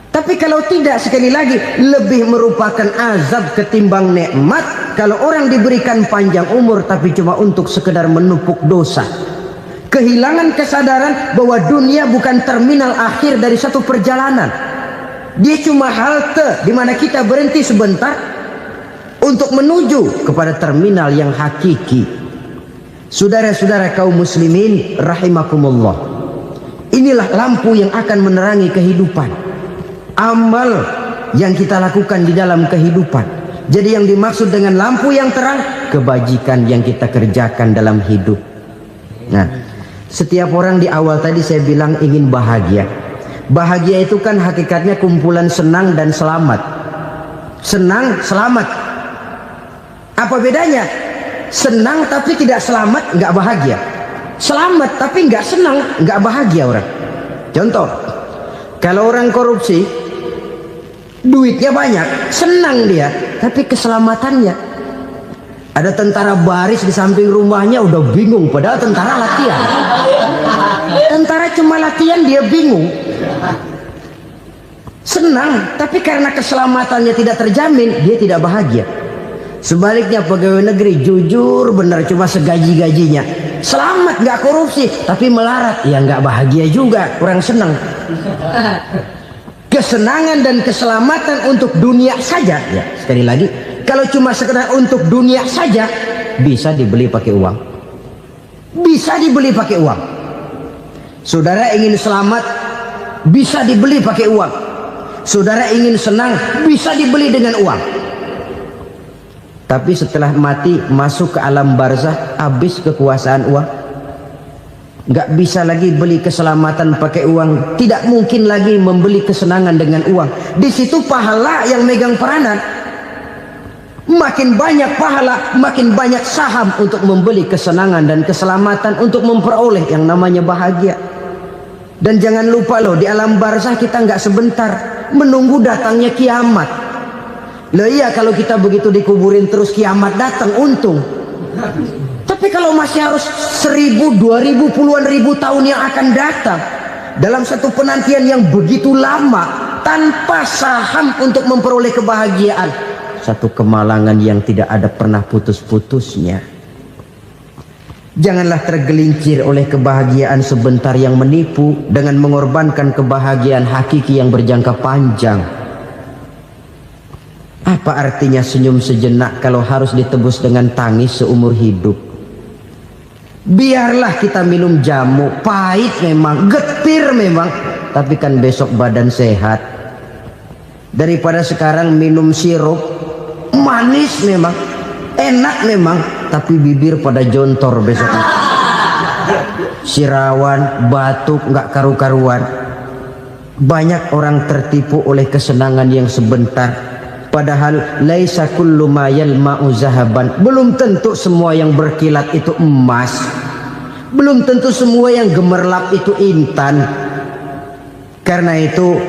Tapi kalau tidak, sekali lagi, lebih merupakan azab ketimbang nikmat kalau orang diberikan panjang umur tapi cuma untuk sekedar menumpuk dosa. Kehilangan kesadaran bahwa dunia bukan terminal akhir dari satu perjalanan. Dia cuma halte di mana kita berhenti sebentar untuk menuju kepada terminal yang hakiki. Saudara-saudara kaum muslimin rahimakumullah. Inilah lampu yang akan menerangi kehidupan. Amal yang kita lakukan di dalam kehidupan. Jadi yang dimaksud dengan lampu yang terang, kebajikan yang kita kerjakan dalam hidup. Nah, setiap orang di awal tadi saya bilang ingin bahagia. Bahagia itu kan hakikatnya kumpulan senang dan selamat. Senang, selamat. Apa bedanya? Senang tapi tidak selamat, nggak bahagia. Selamat tapi nggak senang, nggak bahagia orang. Contoh, kalau orang korupsi, duitnya banyak, senang dia, tapi keselamatannya. Ada tentara baris di samping rumahnya udah bingung, padahal tentara latihan. Tentara cuma latihan, dia bingung. Senang, tapi karena keselamatannya tidak terjamin, dia tidak bahagia. Sebaliknya pegawai negeri jujur benar, cuma segaji-gajinya. Selamat, nggak korupsi, tapi melarat, ya nggak bahagia juga, kurang senang. Kesenangan dan keselamatan untuk dunia saja, ya sekali lagi. Kalau cuma sekedar untuk dunia saja, bisa dibeli pakai uang. Bisa dibeli pakai uang. Saudara ingin selamat, bisa dibeli pakai uang. Saudara ingin senang, bisa dibeli dengan uang. Tapi setelah mati, masuk ke alam barzah, habis kekuasaan uang. Nggak bisa lagi beli keselamatan pakai uang. Tidak mungkin lagi membeli kesenangan dengan uang. Di situ pahala yang megang peranan. Makin banyak pahala, makin banyak saham untuk membeli kesenangan dan keselamatan, untuk memperoleh yang namanya bahagia. Dan jangan lupa loh, di alam barzah kita nggak sebentar, menunggu datangnya kiamat. Loh iya, kalau kita begitu dikuburin terus kiamat datang, untung. Tapi kalau masih harus 1000, 2000, puluhan ribu tahun yang akan datang, dalam satu penantian yang begitu lama, tanpa saham untuk memperoleh kebahagiaan. Satu kemalangan yang tidak ada pernah putus-putusnya. Janganlah tergelincir oleh kebahagiaan sebentar yang menipu dengan mengorbankan kebahagiaan hakiki yang berjangka panjang. Apa artinya senyum sejenak kalau harus ditebus dengan tangis seumur hidup? Biarlah kita minum jamu, pahit memang, getir memang, tapi kan besok badan sehat. Daripada sekarang minum sirup, manis memang, enak memang, tapi bibir pada jontor besok. Sirawan, batuk, nggak karu-karuan. Banyak orang tertipu oleh kesenangan yang sebentar, padahal laisa kullu ma yalma'u zahaban. Belum tentu semua yang berkilat itu emas. Belum tentu semua yang gemerlap itu intan. Karena itu,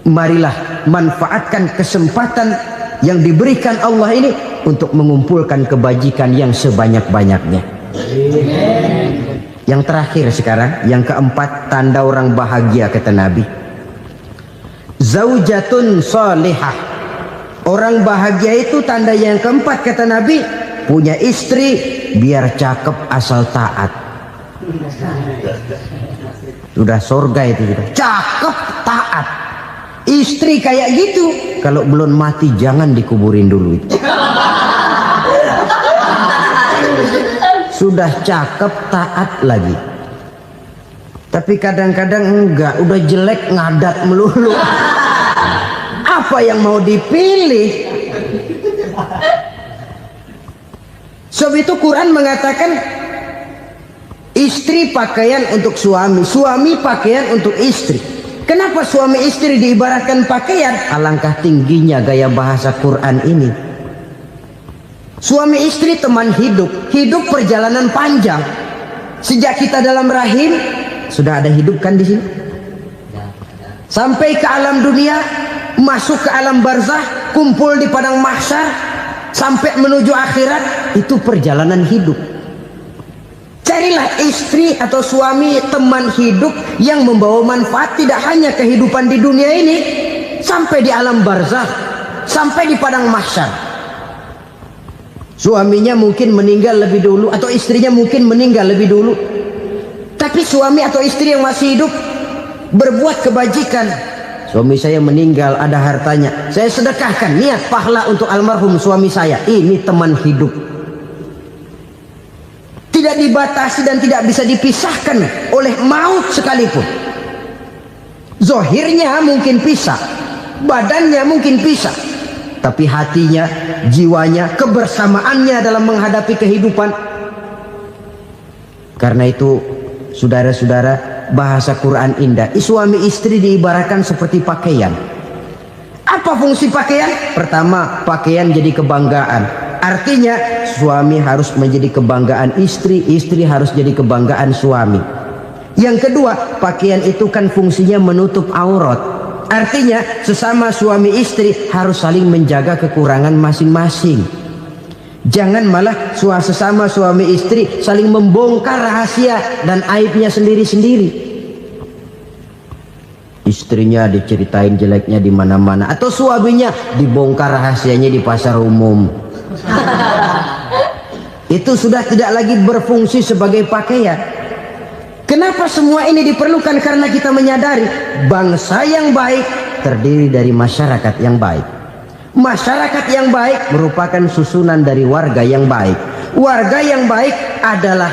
marilah manfaatkan kesempatan yang diberikan Allah ini untuk mengumpulkan kebajikan yang sebanyak-banyaknya. Yang terakhir sekarang, yang keempat, tanda orang bahagia kata Nabi. Zaujatun salihah. Orang bahagia itu tanda yang keempat kata Nabi, punya istri biar cakep asal taat. Sudah surga itu sudah. Cakep taat. Istri kayak gitu, kalau belum mati jangan dikuburin dulu itu. Sudah cakep taat lagi. Tapi kadang-kadang enggak, udah jelek ngadat melulu. Apa yang mau dipilih? Sebab itu Quran mengatakan istri pakaian untuk suami, suami pakaian untuk istri. Kenapa suami istri diibaratkan pakaian? Alangkah tingginya gaya bahasa Quran ini. Suami istri teman hidup, hidup perjalanan panjang. Sejak kita dalam rahim sudah ada hidup kan di sini. Sampai ke alam dunia, masuk ke alam barzah, kumpul di padang mahsyar, sampai menuju akhirat, itu perjalanan hidup. Carilah istri atau suami teman hidup yang membawa manfaat tidak hanya kehidupan di dunia ini, sampai di alam barzah, sampai di padang mahsyar. Suaminya mungkin meninggal lebih dulu atau istrinya mungkin meninggal lebih dulu, tapi suami atau istri yang masih hidup berbuat kebajikan. Suami saya meninggal, ada hartanya, saya sedekahkan, niat pahala untuk almarhum suami saya. Ini teman hidup, tidak dibatasi dan tidak bisa dipisahkan oleh maut sekalipun. Zohirnya mungkin pisah, badannya mungkin pisah, tapi hatinya, jiwanya, kebersamaannya dalam menghadapi kehidupan. Karena itu, saudara-saudara, bahasa Quran indah. Suami istri diibaratkan seperti pakaian. Apa fungsi pakaian? Pertama, pakaian jadi kebanggaan. Artinya suami harus menjadi kebanggaan istri, istri harus jadi kebanggaan suami. Yang kedua, pakaian itu kan fungsinya menutup aurat. Artinya sesama suami istri harus saling menjaga kekurangan masing-masing. Jangan malah sesama suami istri saling membongkar rahasia dan aibnya sendiri-sendiri. Istrinya diceritain jeleknya di mana-mana, atau suaminya dibongkar rahasianya di pasar umum. Itu sudah tidak lagi berfungsi sebagai pakaian. Kenapa semua ini diperlukan? Karena kita menyadari bangsa yang baik terdiri dari masyarakat yang baik. Masyarakat yang baik merupakan susunan dari warga yang baik. Warga yang baik adalah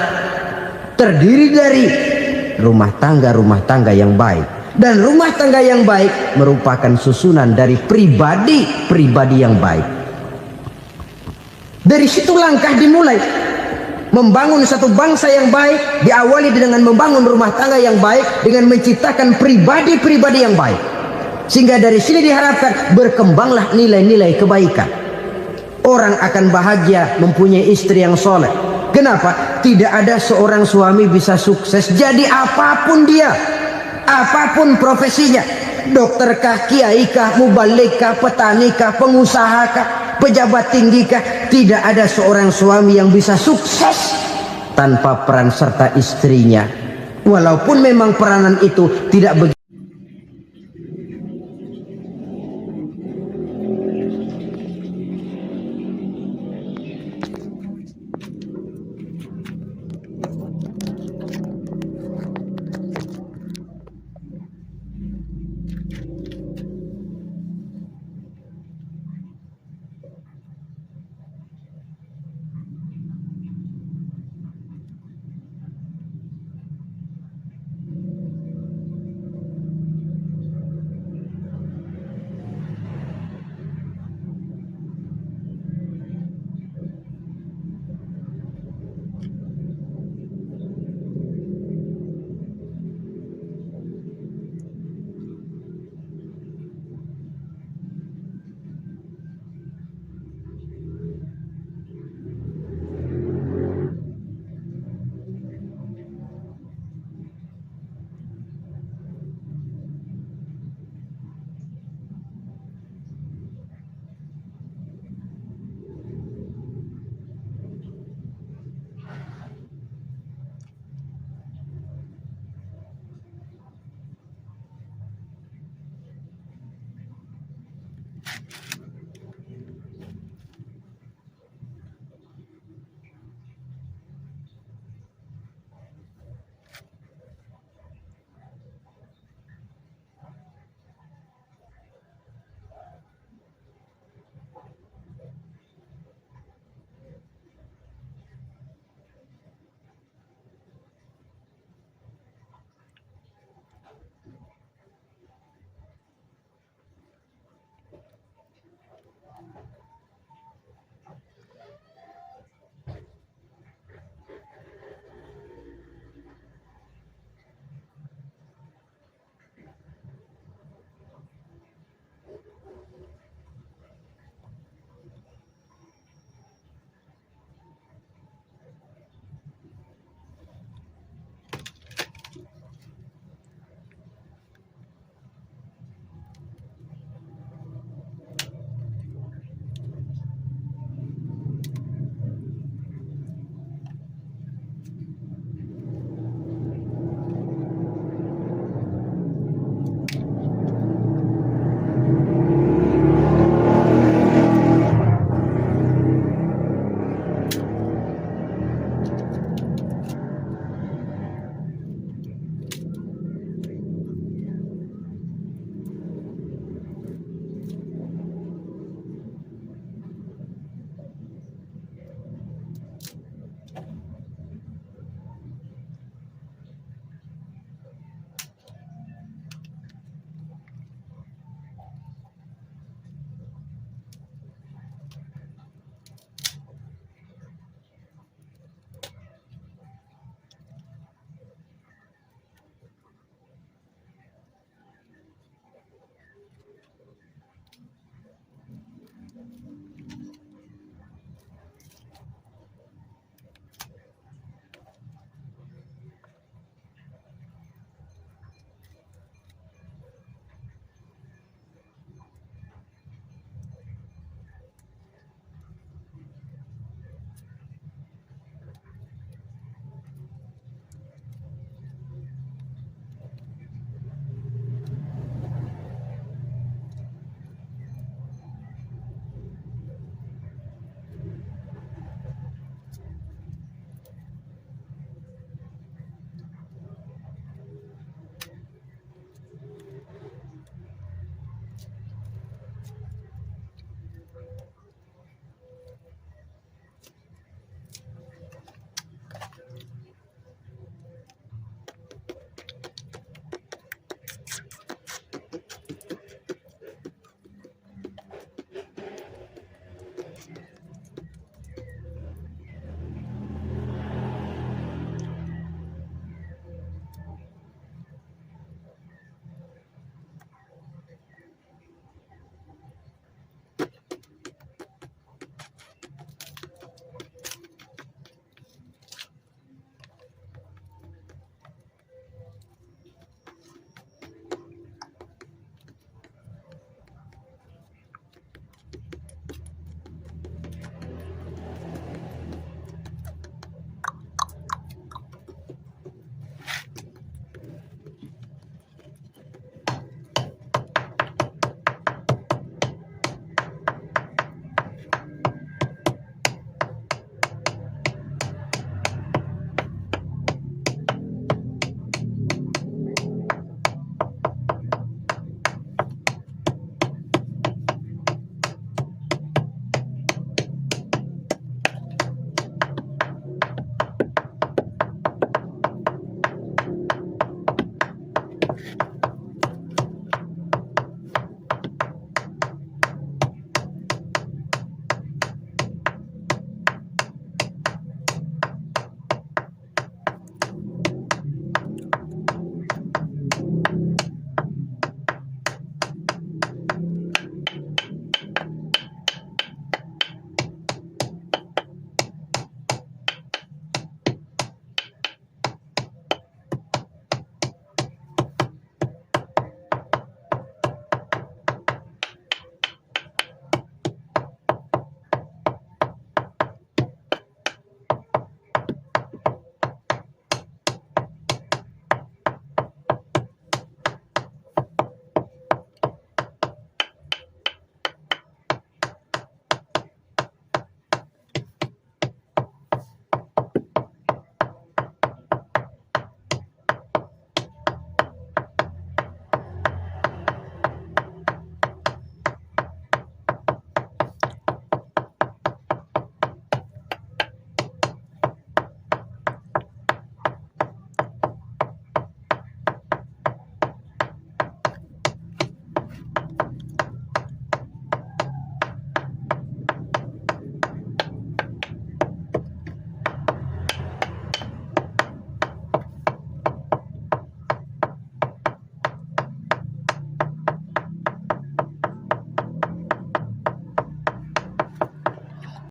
terdiri dari rumah tangga yang baik. Dan rumah tangga yang baik merupakan susunan dari pribadi-pribadi yang baik. Dari situ langkah dimulai. Membangun satu bangsa yang baik diawali dengan membangun rumah tangga yang baik, dengan menciptakan pribadi-pribadi yang baik. Sehingga dari sini diharapkan berkembanglah nilai-nilai kebaikan. Orang akan bahagia mempunyai istri yang soleh. Kenapa? Tidak ada seorang suami bisa sukses jadi apapun dia, apapun profesinya. Dokterkah, kiaikah, mubalikah, petanikah, pengusahakah, pejabat tinggikah, tidak ada seorang suami yang bisa sukses tanpa peran serta istrinya. Walaupun memang peranan itu tidak begitu